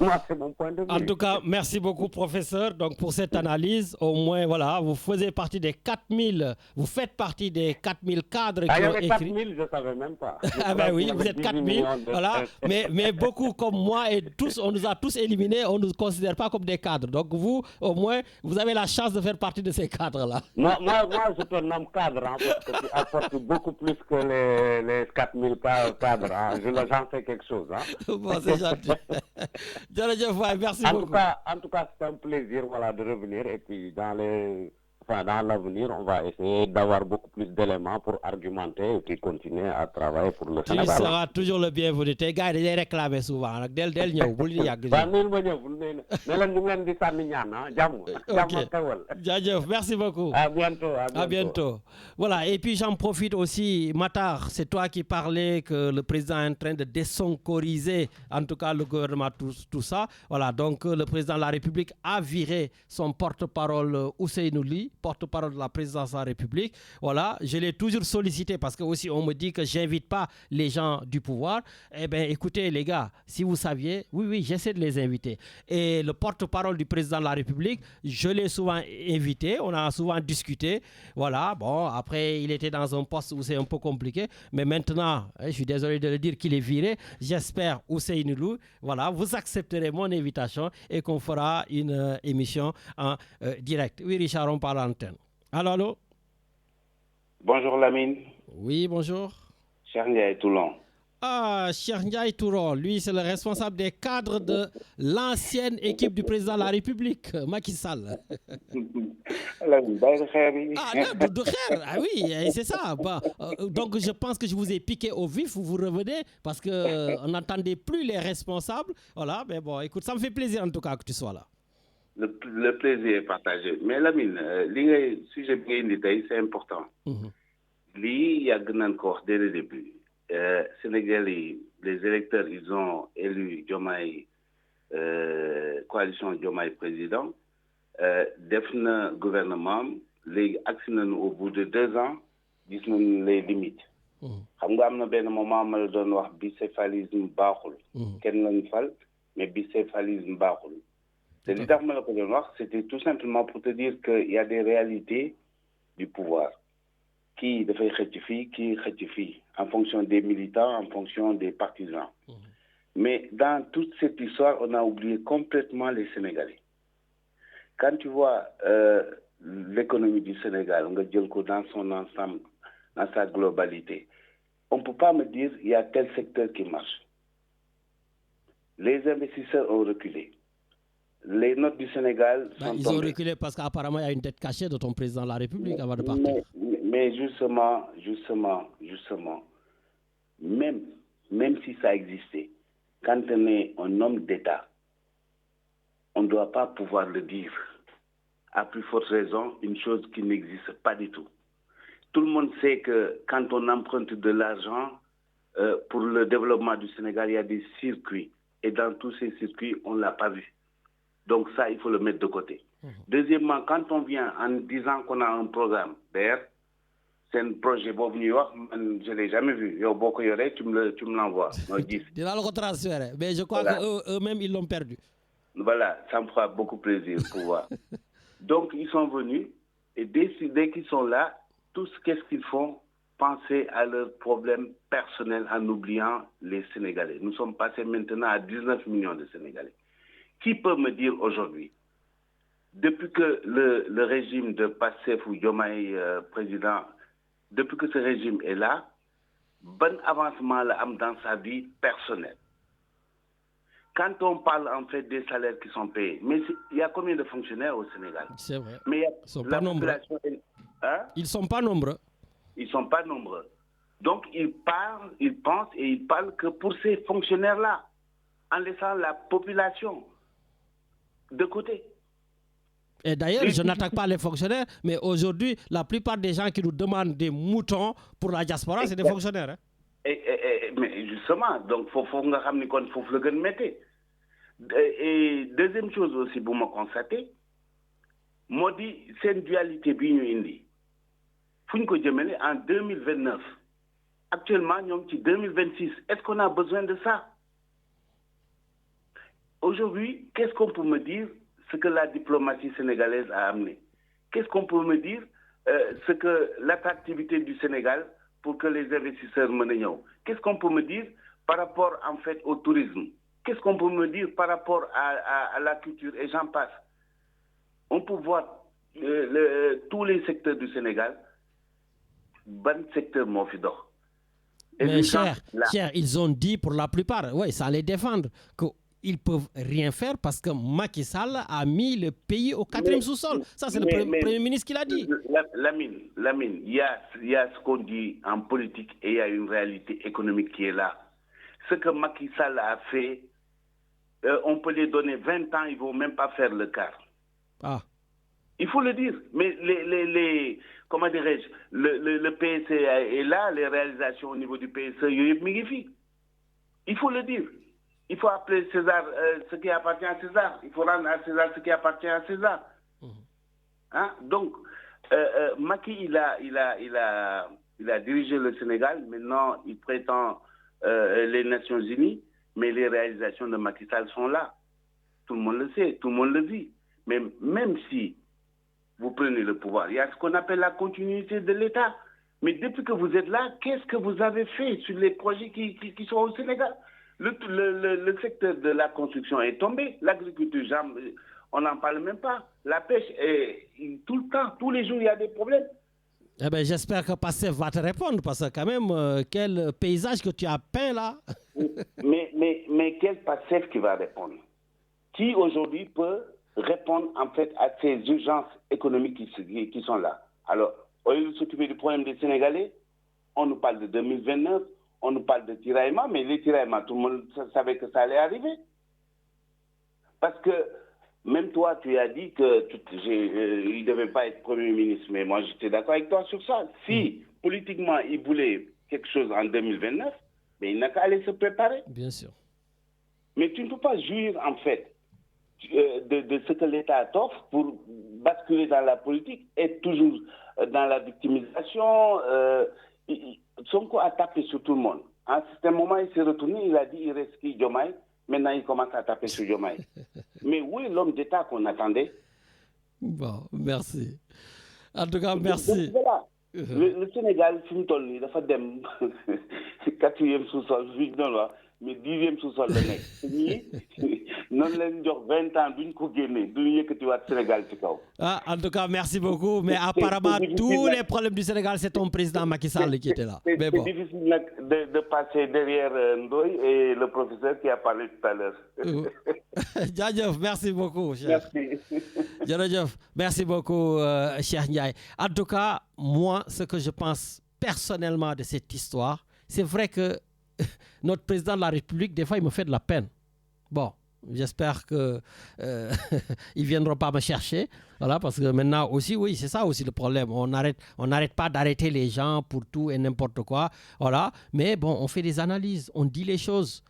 Moi, c'est mon point de vue. En tout cas, merci beaucoup, professeur, donc, pour cette analyse. Au moins, voilà, vous faisiez partie des 4000, vous faites partie des 4000 cadres qui ont écrit. 4000, je ne savais même pas. Ah ben oui, vous êtes 4000, voilà, mais beaucoup comme moi et tous, on nous a tous éliminés, on ne nous considère pas comme des cadres. Donc vous, au moins, vous avez la chance de faire partie de ces cadres-là. Moi, je te nomme cadre, hein, parce que tu apportes beaucoup plus que les 4000 cadres. Hein. J'en sais quelque chose. Hein. Bon, c'est gentil. Merci beaucoup. En tout cas, c'est un plaisir de revenir et puis dans l'avenir, on va essayer d'avoir beaucoup plus d'éléments pour argumenter et puis continuer à travailler pour le Sénégal. Tu seras toujours le bienvenu. Tes gars, ils réclament souvent. Merci beaucoup. À bientôt. Voilà, et puis j'en profite aussi, Matar, c'est toi qui parlais que le président est en train de désoncoriser, en tout cas le gouvernement, tout ça. Voilà, donc le président de la République a viré son porte-parole Ousseynou Ly, porte-parole de la présidence de la République. Voilà, je l'ai toujours sollicité parce que aussi on me dit que j'invite pas les gens du pouvoir. Eh bien, écoutez les gars, si vous saviez, oui, j'essaie de les inviter. Et le porte-parole du président de la République, je l'ai souvent invité, on a souvent discuté. Voilà, bon, après il était dans un poste où c'est un peu compliqué, mais maintenant, je suis désolé de le dire qu'il est viré. J'espère, Ousseynou Ly, voilà, vous accepterez mon invitation et qu'on fera une émission en direct. Oui, Richard, on parle à l'antenne. Allô? Bonjour Lamine. Oui, bonjour. Cheikh Ndiaye Toulon. Ah, Cheikh Ndiaye Toulon, lui c'est le responsable des cadres de l'ancienne équipe du président de la République, Macky Sall. Ah oui, c'est ça. Bah, donc je pense que je vous ai piqué au vif, vous revenez, parce qu'on n'entendait plus les responsables. Voilà, mais bon, écoute, ça me fait plaisir en tout cas que tu sois là. Le plaisir est partagé. Mais Lamine, si j'ai bien dit, c'est important. Il y a encore dès le début. Sénégalais, les électeurs, ils ont élu Diomaye, coalition Diomaye président. Défini gouvernement, les actions au bout de 2 ans, ils ont les limites. Xam nga amna ben moment ma la doon wax bicéphalisme baaxul kenn lañ fal mais bicéphalisme baaxul te li tax ma la ko doon wax c'était tout simplement pour te dire qu'il y a des réalités du pouvoir qui dafay xëcc fii qui xëcc fii en fonction des militants, en fonction des partisans. Mais dans toute cette histoire, on a oublié complètement les Sénégalais. Quand tu vois l'économie du Sénégal, on va dire dans son ensemble, dans sa globalité, on ne peut pas me dire qu'il y a tel secteur qui marche. Les investisseurs ont reculé. Les notes du Sénégal sont ils ont reculé parce qu'apparemment il y a une tête cachée de ton président de la République avant de partir. Mais justement, même si ça existait, quand on est un homme d'État, on ne doit pas pouvoir le dire. À plus forte raison, une chose qui n'existe pas du tout. Tout le monde sait que quand on emprunte de l'argent pour le développement du Sénégal, il y a des circuits. Et dans tous ces circuits, on ne l'a pas vu. Donc ça, il faut le mettre de côté. Deuxièmement, quand on vient en disant qu'on a un programme, d'ailleurs, c'est un projet Bob New York, je ne l'ai jamais vu. Tu me l'envoies. Tu vas le retransférer, mais je crois qu'eux-mêmes, ils l'ont perdu. Voilà, ça me fera beaucoup plaisir pour voir. Donc, ils sont venus, et dès qu'ils sont là, tous, qu'est-ce qu'ils font? Penser à leurs problèmes personnels en oubliant les Sénégalais. Nous sommes passés maintenant à 19 millions de Sénégalais. Qui peut me dire aujourd'hui, depuis que le régime de Pastef ou Diomaye président, depuis que ce régime est là, bon avancement là dans sa vie personnelle. Quand on parle en fait des salaires qui sont payés, mais il y a combien de fonctionnaires au Sénégal? C'est vrai. Mais ils sont pas nombreux. Ils sont pas nombreux. Ils sont pas nombreux. Donc ils parlent, ils pensent et ils parlent que pour ces fonctionnaires-là, en laissant la population de côté. Et d'ailleurs, je n'attaque pas les fonctionnaires, mais aujourd'hui, la plupart des gens qui nous demandent des moutons pour la diaspora, c'est des fonctionnaires. Hein? Mais justement, donc faut nga xam ni kon foofu la gën métti. Et deuxième chose aussi bu ma constaté moo di seen dualité bi ñu indi fu ñu ko jëmale en 2029 actuellement ñoom ci 2026 est-ce qu'on a besoin de ça? Aujourd'hui, qu'est-ce qu'on peut me dire ce que la diplomatie sénégalaise a amené? Qu'est-ce qu'on peut me dire ce que l'attractivité du Sénégal pour que les investisseurs menent ñëw? Qu'est-ce qu'on peut me dire par rapport en fait au tourisme? Qu'est-ce qu'on peut me dire par rapport à la culture? Et j'en passe. On peut voir tous les secteurs du Sénégal. Ban secteur moo fi dox? Mais cher, ils ont dit pour la plupart, oui, ça les défendre, qu'ils ne peuvent rien faire parce que Macky Sall a mis le pays au 4e sous-sol. Ça, c'est le Premier ministre qui l'a dit. Lamine, il y a ce qu'on dit en politique et il y a une réalité économique qui est là. Ce que Macky Sall a fait, on peut les donner 20 ans, ils ne vont même pas faire le quart. Ah. Il faut le dire. Mais comment dirais-je, le PSE est là, les réalisations au niveau du PSE, il faut le dire. Il faut appeler César ce qui appartient à César. Il faut rendre à César ce qui appartient à César. Hein? Donc, Macky, il a dirigé le Sénégal. Maintenant, il prétend les Nations Unies. Mais les réalisations de Macky Sall sont là. Tout le monde le sait, tout le monde le vit. Mais même si vous prenez le pouvoir, il y a ce qu'on appelle la continuité de l'État. Mais depuis que vous êtes là, qu'est-ce que vous avez fait sur les projets qui sont au Sénégal? Le secteur de la construction est tombé. L'agriculture, on n'en parle même pas. La pêche, tout le temps, tous les jours, il y a des problèmes. Eh ben, j'espère que Pastef va te répondre, parce que quand même, quel paysage que tu as peint là. mais quel Pastef qui va répondre? Qui aujourd'hui peut répondre en fait à ces urgences économiques qui sont là? Alors, au lieu de s'occuper du problème des Sénégalais, on nous parle de 2029, on nous parle de tiraillement, mais les tiraillements, tout le monde savait que ça allait arriver. Parce que même toi, tu as dit qu'il ne devait pas être Premier ministre, mais moi j'étais d'accord avec toi sur ça. Si politiquement il voulait quelque chose en 2029, mais il n'a qu'à aller se préparer. Bien sûr. Mais tu ne peux pas jouir en fait de ce que l'État t'offre pour basculer dans la politique, être toujours dans la victimisation. Sonko a tapé sur tout le monde. À un certain moment, il s'est retourné, il a dit il reste qui Diomaye. Maintenant, il commence à taper sur Diomaye. Mais où est l'homme d'État qu'on attendait? Bon, merci. En tout cas, merci. Donc, voilà. Le Sénégal, fi mu toll nii dafa dem 4e sous-sol, mais 10e sous-sol la nekk. ñii noonu leen jox 20 ans duñ ko génne duñ yëkkatiwaat Sénégal ci kaw. Ah, en tout cas, merci beaucoup. Mais apparemment, tous les problèmes du Sénégal, c'est ton président Macky Sall qui était là. C'est difficile de passer derrière Ndoye et le professeur qui a parlé tout à l'heure. Djadjof, merci beaucoup. Merci. Djadjof, merci beaucoup, Cheikh Ndiaye. En tout cas, moi, ce que je pense personnellement de cette histoire, c'est vrai que notre président de la République, des fois, il me fait de la peine. Bon, j'espère qu'ils ne viendront pas me chercher. Voilà, parce que maintenant aussi, oui, c'est ça aussi le problème. On n'arrête pas d'arrêter les gens pour tout et n'importe quoi. Voilà. Mais bon, on fait des analyses, on dit les choses.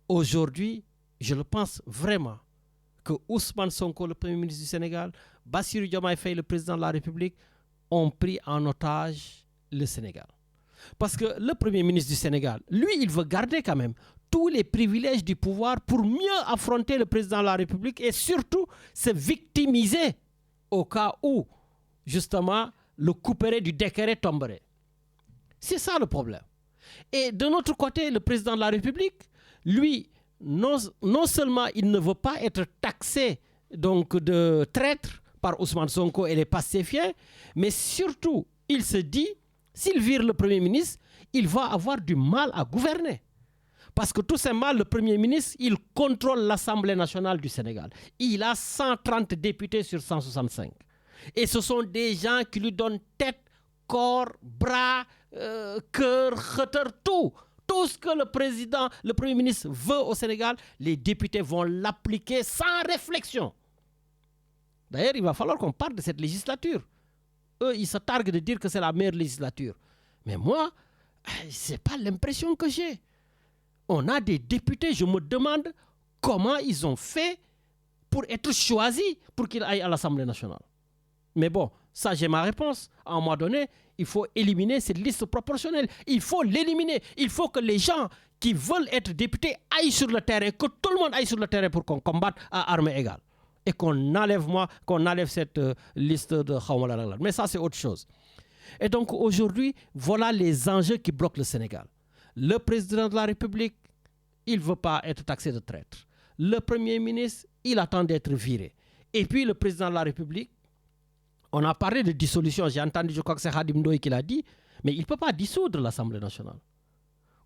Aujourd'hui, je le pense vraiment que Ousmane Sonko, le Premier ministre du Sénégal, Bassirou Diomaye Faye, le président de la République, ont pris en otage le Sénégal. Parce que le Premier ministre du Sénégal, lui, il veut garder quand même tous les privilèges du pouvoir pour mieux affronter le président de la République et surtout se victimiser au cas où, justement, le couperet du décret tomberait. C'est ça le problème. Et de notre côté, le président de la République, lui, non seulement il ne veut pas être taxé donc, de traître par Ousmane Sonko et les pacifiens, mais surtout, il se dit, s'il vire le Premier ministre, il va avoir du mal à gouverner. Parce que tout simplement, le Premier ministre, il contrôle l'Assemblée nationale du Sénégal. Il a 130 députés sur 165. Et ce sont des gens qui lui donnent tête, corps, bras, cœur, tout. Tout ce que le Premier ministre veut au Sénégal, les députés vont l'appliquer sans réflexion. D'ailleurs, il va falloir qu'on parle de cette législature. Eux, ils se targuent de dire que c'est la meilleure législature. Mais moi, ce n'est pas l'impression que j'ai. On a des députés, je me demande comment ils ont fait pour être choisis pour qu'ils aillent à l'Assemblée nationale. Mais bon, ça j'ai ma réponse. À un moment donné, il faut éliminer cette liste proportionnelle. Il faut l'éliminer. Il faut que les gens qui veulent être députés aillent sur le terrain, que tout le monde aille sur le terrain pour qu'on combatte à armes égales. Et qu'on enlève cette liste de Khawmalala. Mais ça, c'est autre chose. Et donc, aujourd'hui, voilà les enjeux qui bloquent le Sénégal. Le président de la République, il ne veut pas être taxé de traître. Le Premier ministre, il attend d'être viré. Et puis, le président de la République, on a parlé de dissolution. J'ai entendu, je crois que c'est Khadim Ndoye qui l'a dit, mais il ne peut pas dissoudre l'Assemblée nationale.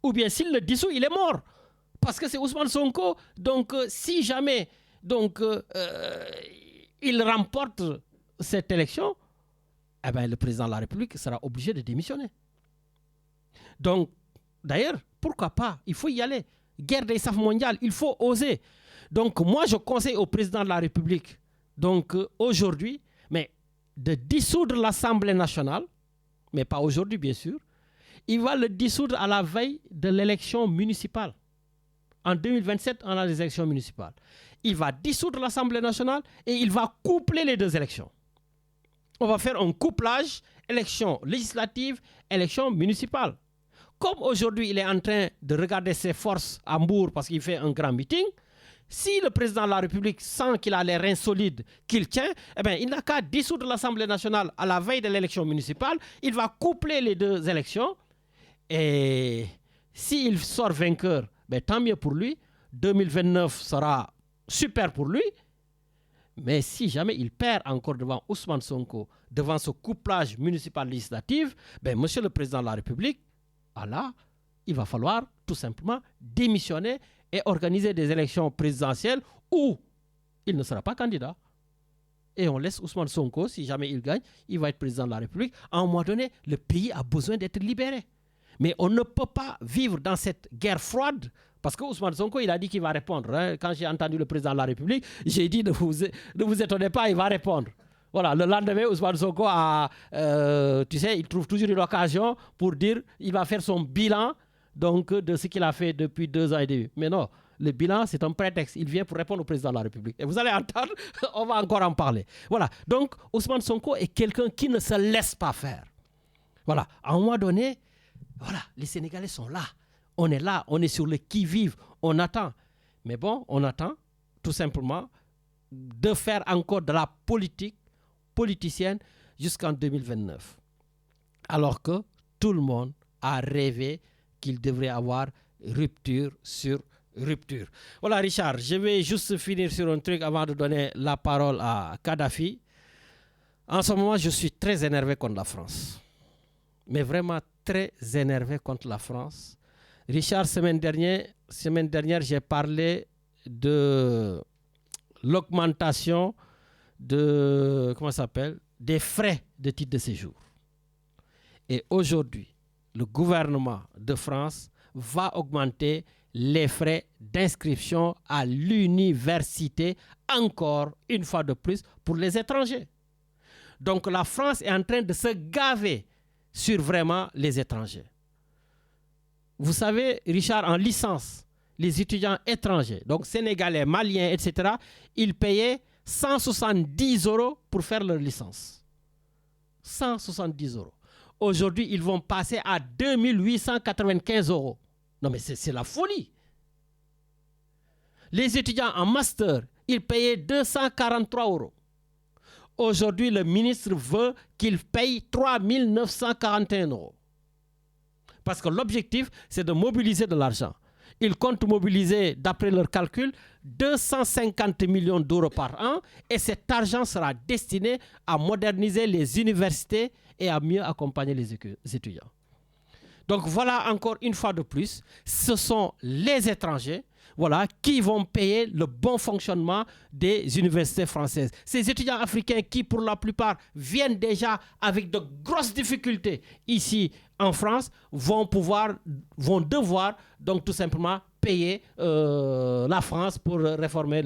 Ou bien, s'il le dissout, il est mort. Parce que c'est Ousmane Sonko. Donc, si jamais... il remporte cette élection, eh ben, le président de la République sera obligé de démissionner. Donc, d'ailleurs, pourquoi pas? Il faut y aller. Guerre des SAF mondiale, il faut oser. Donc, moi, je conseille au président de la République, donc aujourd'hui, mais de dissoudre l'Assemblée nationale, mais pas aujourd'hui, bien sûr. Il va le dissoudre à la veille de l'élection municipale. En 2027, on a les élections municipales. Il va dissoudre l'Assemblée nationale et il va coupler les deux élections. On va faire un couplage, élection législative, élection municipale. Comme aujourd'hui, il est en train de regarder ses forces à Mbour parce qu'il fait un grand meeting, si le président de la République sent qu'il a les reins solides, qu'il tient, eh bien, il n'a qu'à dissoudre l'Assemblée nationale à la veille de l'élection municipale. Il va coupler les deux élections et s'il sort vainqueur, ben, tant mieux pour lui. 2029 sera super pour lui. Mais si jamais il perd encore devant Ousmane Sonko, devant ce couplage municipal législatif, ben, monsieur le président de la République, là, il va falloir tout simplement démissionner et organiser des élections présidentielles où il ne sera pas candidat. Et on laisse Ousmane Sonko, si jamais il gagne, il va être président de la République. À un moment donné, le pays a besoin d'être libéré. Mais on ne peut pas vivre dans cette guerre froide. Parce que Ousmane Sonko, il a dit qu'il va répondre. Hein. Quand j'ai entendu le président de la République, j'ai dit ne vous étonnez pas, il va répondre. Voilà, le lendemain, Ousmane Sonko tu sais, il trouve toujours une occasion pour dire il va faire son bilan donc, de ce qu'il a fait depuis 2 ans et demi. Mais non, le bilan, c'est un prétexte. Il vient pour répondre au président de la République. Et vous allez entendre, on va encore en parler. Voilà, donc Ousmane Sonko est quelqu'un qui ne se laisse pas faire. Voilà, à un moment donné, voilà, les Sénégalais sont là. On est là, on est sur le qui-vive, on attend. Mais bon, on attend tout simplement de faire encore de la politique politicienne jusqu'en 2029. Alors que tout le monde a rêvé qu'il devrait avoir rupture sur rupture. Voilà Richard, je vais juste finir sur un truc avant de donner la parole à Kadhafi. En ce moment, je suis très énervé contre la France. Mais vraiment très énervé contre la France. Richard, semaine dernière, j'ai parlé de l'augmentation des frais de titre de séjour. Et aujourd'hui, le gouvernement de France va augmenter les frais d'inscription à l'université encore une fois de plus pour les étrangers. Donc la France est en train de se gaver sur vraiment les étrangers. Vous savez, Richard, en licence, les étudiants étrangers, donc sénégalais, maliens, etc., ils payaient 170 € pour faire leur licence. 170 €. Aujourd'hui, ils vont passer à 2895 €. Non, mais c'est la folie. Les étudiants en master, ils payaient 243 €. Aujourd'hui, le ministre veut qu'ils payent 3941 €. Parce que l'objectif, c'est de mobiliser de l'argent. Ils comptent mobiliser, d'après leurs calculs, 250 millions d'euros par an et cet argent sera destiné à moderniser les universités et à mieux accompagner les étudiants. Donc voilà, encore une fois de plus, ce sont les étrangers qui vont payer le bon fonctionnement des universités françaises. Ces étudiants africains qui, pour la plupart, viennent déjà avec de grosses difficultés ici en France, vont devoir donc tout simplement payer la France pour réformer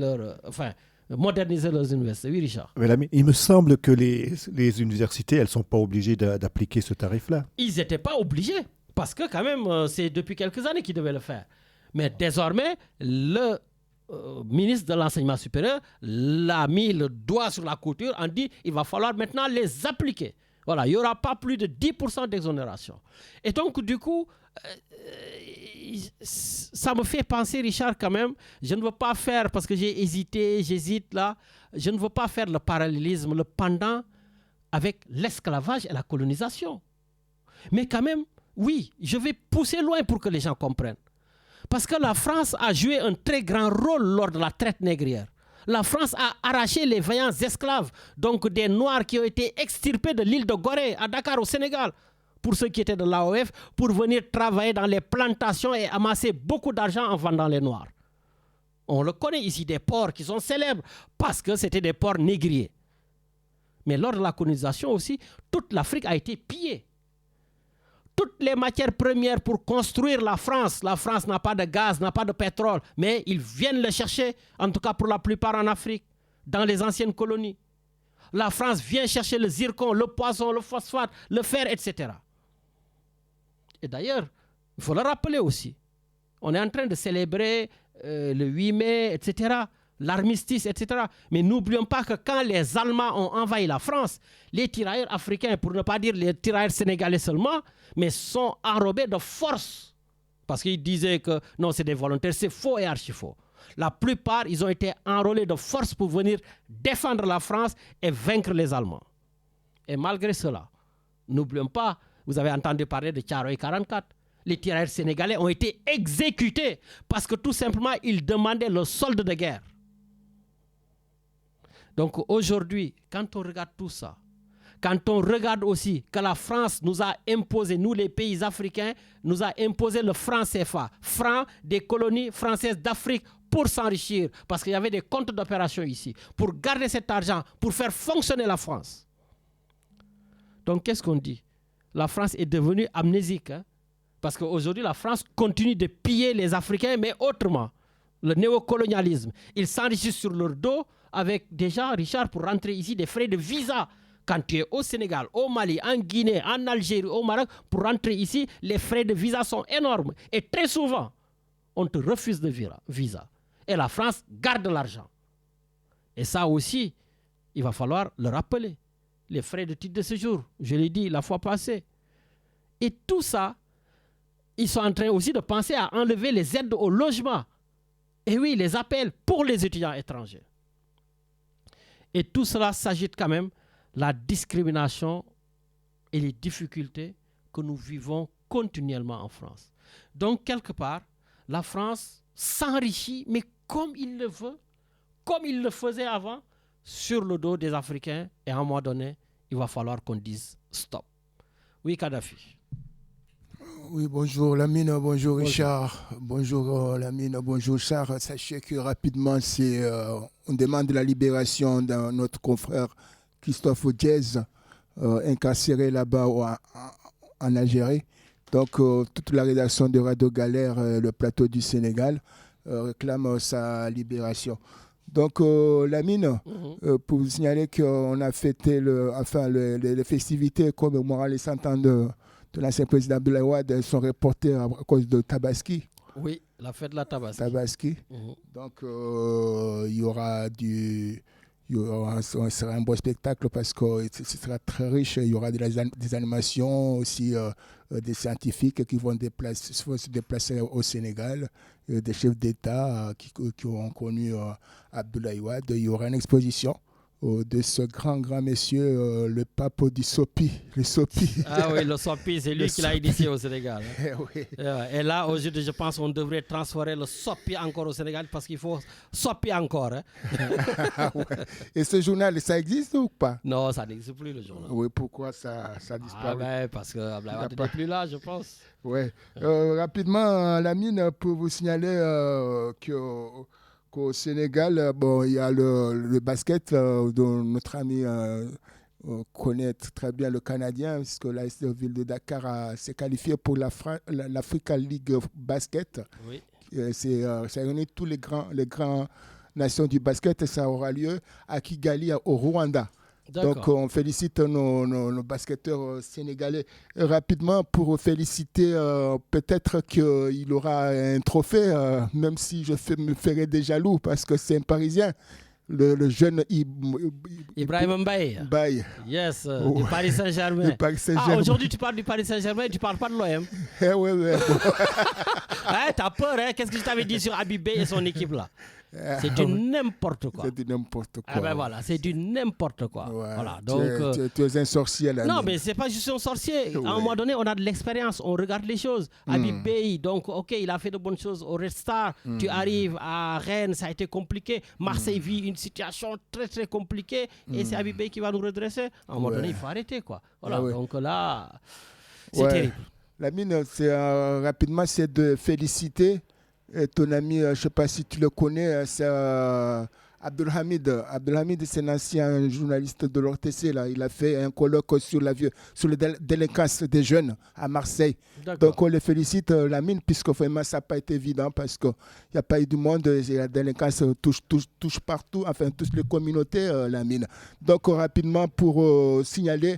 moderniser leurs universités. Oui, Richard. Mais il me semble que les universités, elles ne sont pas obligées d'appliquer ce tarif-là. Ils n'étaient pas obligés, parce que quand même, c'est depuis quelques années qu'ils devaient le faire. Mais désormais, le ministre de l'enseignement supérieur l'a mis le doigt sur la couture en dit il va falloir maintenant les appliquer. Voilà, il n'y aura pas plus de 10% d'exonération. Et donc, du coup, ça me fait penser, Richard, quand même, je ne veux pas faire, parce que j'hésite là, je ne veux pas faire le parallélisme, le pendant avec l'esclavage et la colonisation. Mais quand même, oui, je vais pousser loin pour que les gens comprennent. Parce que la France a joué un très grand rôle lors de la traite négrière. La France a arraché les vaillants esclaves, donc des Noirs qui ont été extirpés de l'île de Gorée, à Dakar, au Sénégal, pour ceux qui étaient de l'AOF, pour venir travailler dans les plantations et amasser beaucoup d'argent en vendant les Noirs. On le connaît ici, des ports qui sont célèbres, parce que c'était des ports négriers. Mais lors de la colonisation aussi, toute l'Afrique a été pillée. Toutes les matières premières pour construire la France n'a pas de gaz, n'a pas de pétrole, mais ils viennent le chercher, en tout cas pour la plupart en Afrique, dans les anciennes colonies. La France vient chercher le zircon, le poisson, le phosphate, le fer, etc. Et d'ailleurs, il faut le rappeler aussi, on est en train de célébrer le 8 mai, etc., l'armistice, etc. Mais n'oublions pas que quand les Allemands ont envahi la France, les tirailleurs africains, pour ne pas dire les tirailleurs sénégalais seulement, mais sont enrobés de force. Parce qu'ils disaient que non, c'est des volontaires, c'est faux et archi-faux. La plupart, ils ont été enrôlés de force pour venir défendre la France et vaincre les Allemands. Et malgré cela, n'oublions pas, vous avez entendu parler de Thiaroye 44. Les tirailleurs sénégalais ont été exécutés parce que tout simplement, ils demandaient le solde de guerre. Donc aujourd'hui, quand on regarde tout ça, quand on regarde aussi que la France nous a imposé, nous les pays africains, nous a imposé le franc CFA, franc des colonies françaises d'Afrique pour s'enrichir, parce qu'il y avait des comptes d'opération ici, pour garder cet argent, pour faire fonctionner la France. Donc qu'est-ce qu'on dit? La France est devenue amnésique, hein? Parce qu'aujourd'hui, la France continue de piller les Africains, mais autrement. Le néocolonialisme, ils s'enrichissent sur leur dos avec déjà, Richard, pour rentrer ici, des frais de visa. Quand tu es au Sénégal, au Mali, en Guinée, en Algérie, au Maroc, pour rentrer ici, les frais de visa sont énormes. Et très souvent, on te refuse de visa. Et la France garde l'argent. Et ça aussi, il va falloir le rappeler. Les frais de titre de séjour, je l'ai dit la fois passée. Et tout ça, ils sont en train aussi de penser à enlever les aides au logement. Et oui, les appels pour les étudiants étrangers. Et tout cela s'agite quand même la discrimination et les difficultés que nous vivons continuellement en France. Donc, quelque part, la France s'enrichit, mais comme il le veut, comme il le faisait avant, sur le dos des Africains. Et à un moment donné, il va falloir qu'on dise stop. Oui, Kadhafi. Oui, bonjour Lamine, bonjour Richard. Bonjour Lamine, bonjour Richard. Sachez que rapidement, on demande la libération de notre confrère Christophe Diez, incarcéré là-bas en Algérie. Donc, toute la rédaction de Radio Galère, le plateau du Sénégal, réclame sa libération. Donc, Lamine, pour vous signaler qu'on a fêté les festivités commémorant les 100 ans de l'ancien président Abdoulaye Wade sont reportées à cause de Tabaski. Oui, la fête de la Tabaski. Donc, il y aura sera un beau spectacle parce que ce sera très riche. Il y aura des animations aussi, des scientifiques qui vont se déplacer au Sénégal, des chefs d'État qui ont connu Abdoulaye Wade. Il y aura une exposition de ce grand monsieur, le pape du Sopi. Le Sopi. Ah oui, le Sopi, c'est lui qui l'a initié au Sénégal. Hein. Oui. Et là, aujourd'hui, je pense qu'on devrait transférer le Sopi encore au Sénégal parce qu'il faut Sopi encore. Hein. Ouais. Et ce journal, ça existe ou pas? Non, ça n'existe plus, le journal. Oui, pourquoi ça disparaît? Ben, parce que Abdoulaye Wade n'est plus là, je pense. Oui. Rapidement, Lamine, pour vous signaler qu'au Sénégal, il y a le basket dont notre ami connaît très bien le Canadien, puisque l'AS Ville de Dakar s'est qualifié pour l'Africa League Basket. Oui. Ça réunit tous les grands nations du basket, et ça aura lieu à Kigali, au Rwanda. Donc, on félicite nos basketteurs sénégalais. Et rapidement, pour féliciter, peut-être qu'il aura un trophée, même si me ferai des jaloux, parce que c'est un Parisien. Le jeune Ibrahim Mbaye. Yes, du Paris Saint-Germain. Aujourd'hui, tu parles du Paris Saint-Germain, tu parles pas de l'OM. Ouais. T'as peur, hein? Qu'est-ce que je t'avais dit sur Habib Beye et son équipe là? C'est du n'importe quoi. C'est du n'importe quoi. Voilà, c'est du n'importe quoi. Ouais. Voilà, donc, tu es un sorcier là. Non, mais c'est pas juste un sorcier. À un moment donné, on a de l'expérience, on regarde les choses. Habib Beye, donc, ok, il a fait de bonnes choses au Red Star. Tu arrives à Rennes, ça a été compliqué. Marseille vit une situation très, très compliquée. Et c'est Habib Beye qui va nous redresser. À un moment donné, il faut arrêter, quoi. Voilà, donc là, c'est terrible. Lamine, rapidement, c'est de féliciter ton ami, je ne sais pas si tu le connais, c'est Abdelhamid. Abdelhamid, c'est un ancien journaliste de l'ORTC. Il a fait un colloque sur la délinquance des jeunes à Marseille. Donc on le félicite, Lamine, puisque vraiment ça n'a pas été évident, parce qu'il n'y a pas eu du monde, et la délinquance touche partout, enfin toutes les communautés, Lamine. Donc rapidement, pour signaler,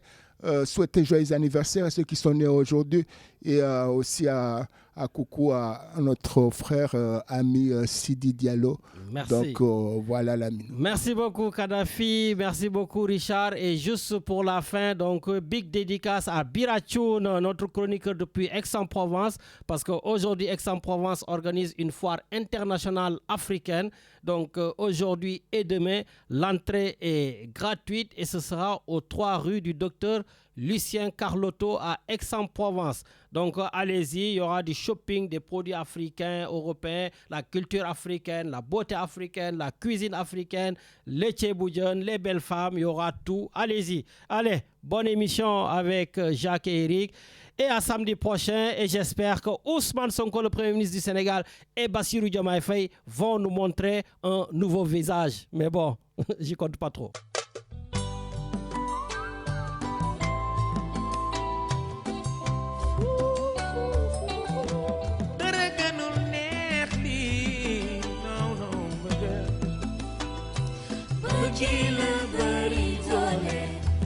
souhaiter joyeux anniversaire à ceux qui sont nés aujourd'hui, et aussi à coucou à notre frère ami Sidi Diallo. Merci. Donc voilà Lamine. Merci beaucoup Kadhafi, merci beaucoup Richard. Et juste pour la fin, donc big dédicace à Birachoun, notre chroniqueur depuis Aix-en-Provence, parce qu'aujourd'hui Aix-en-Provence organise une foire internationale africaine. Donc aujourd'hui et demain, l'entrée est gratuite et ce sera aux 3 rues du docteur Lucien Carlotto à Aix-en-Provence. Donc allez-y, il y aura du shopping, des produits africains, européens, la culture africaine, la beauté africaine, la cuisine africaine, les tchéboudion, les belles femmes, il y aura tout. Allez-y. Allez, bonne émission avec Jacques et Eric. Et à samedi prochain, et j'espère que Ousmane Sonko, le Premier ministre du Sénégal, et Bassirou Diomaye Faye vont nous montrer un nouveau visage. Mais bon, j'y compte pas trop.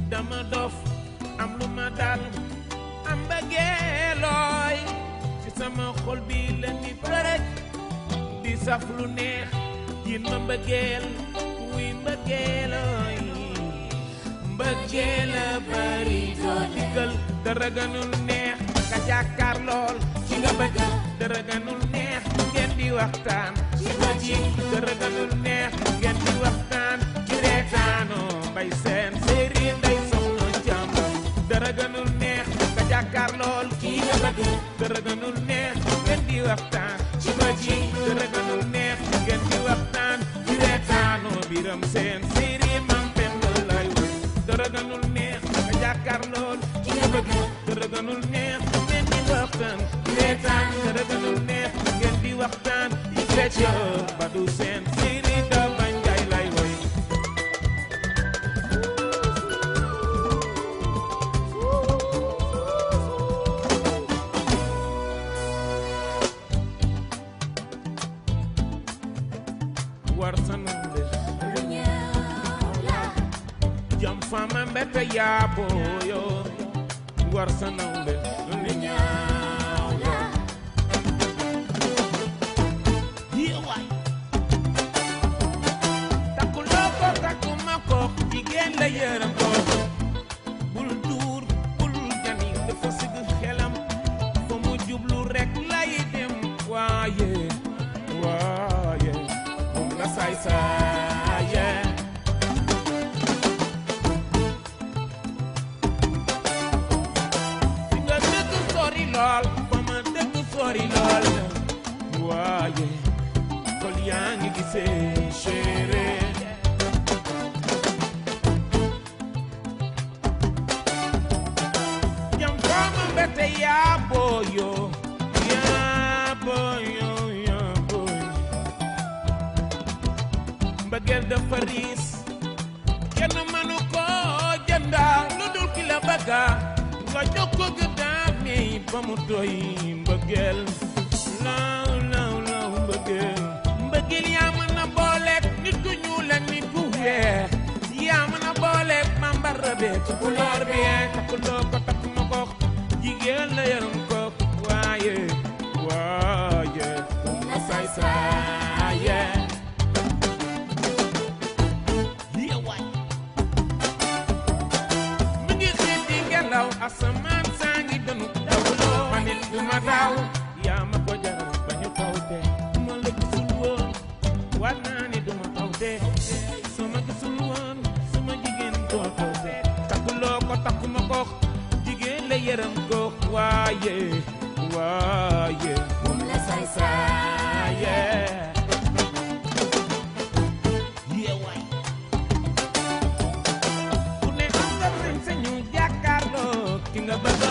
Dama dof am lu ma dal am bëggeelooy ci sama xol bi la ni përëj di saf lu neex yin ma mbëggeel wuy mbëggeelooy mbëggeel a bari dikkal dara gënul neex nga jàkkaar lool ci nga bëgg dara gënul neex ngeen di waxtaan ci ma ji dara gënul neex ngeen di waxtaan ci reetaanoo bay seen séeréer day soxla jàmm dara gënul neex nga jàkkaar lool kii nga bëgg dara gënul neex ngeen di waxtaan ci ma ji dara gënul neex ngeen di waxtaan ci reetaanoo biram seen séeréer mam pend lay woy dara gënul neex nga jàkkaar lool kii nga bëgg dara gënul neex ngeen di waxtaan ci reetaan dara gënul neex ngeen di waxtaan ci fecc ba du seen séeréer da bañ jaay lay woy war sanande jam fama mbete yaabo yo war sanande lu ñaaw la yi waay takkuloo ko takkuma ko jigéen la yërëm ko bul duur bul jani dafa sigg xelam fa mu jublu rek lay dem waaye moom nga saay saaye fi nga dëkk sori lool fa ma dëkk sori lool waaye xol yaa ngi gisee chéri jam fama mbete yaa booyo mbëggeel dafa riis kenn mënu ko jënda lu dul ki la bëgga nga jox ko gëddaam mi ba mu doy mbëggeel law mbëggeel yaa mën na booleek de tukulóor bi takkuloo ko takkuma ko jigéen la yaram ko waaye waaye na say saaye liya waay mi ngi xiit di ngelaw asamaan saa ngi dënu dawuloo ma nit du ma daw yaa ma ko jaral ba ñu taw de ma la gisul woon war naa ni du ma taw de sama gisul woon sama jigéen doo taw de takkuloo ko takkuma ko jigéen la yaram ko waaye waaye moom la say saaye yee waay ku ne am nga sañ sañu jàkkaarloo ki nga bëgg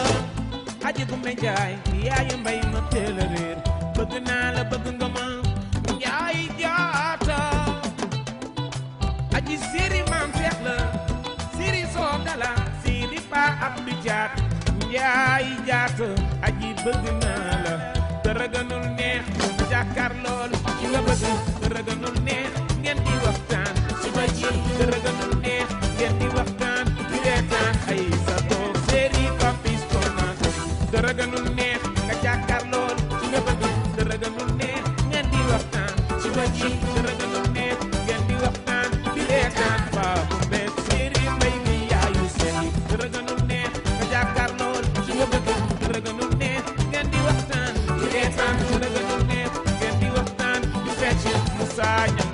aji bu me jaay yaayu mbay ma teel a réer bëgg naa la bëgg nga ma njaay jaata aji siri maam seex la siri soo gala siri pa ab du jaat njaay jaata aji bëgg naa la dara gënul neex nga jàkkaar lool ki nga bëgg dara gënul neex ngeen di waxtaan suba ji dara gënul neex ngeen di waxtaan di reetaan ay sa toog séri papis tonaat dara gënul neex nga jàkkaar lool ki nga bëgg dara gënul neex ngeen di waxtaan suba ji dara gënul neex ngeen di waxtaan di reetaan baabu mbet séri mbay mi yaayu seen dara gënul neex nga jàkkaar lool ki nga bëgg dara gënul neex ngeen di waxtaan di reetaan dara gënul neex ngeen di waxtaan di fecc Moussa Niang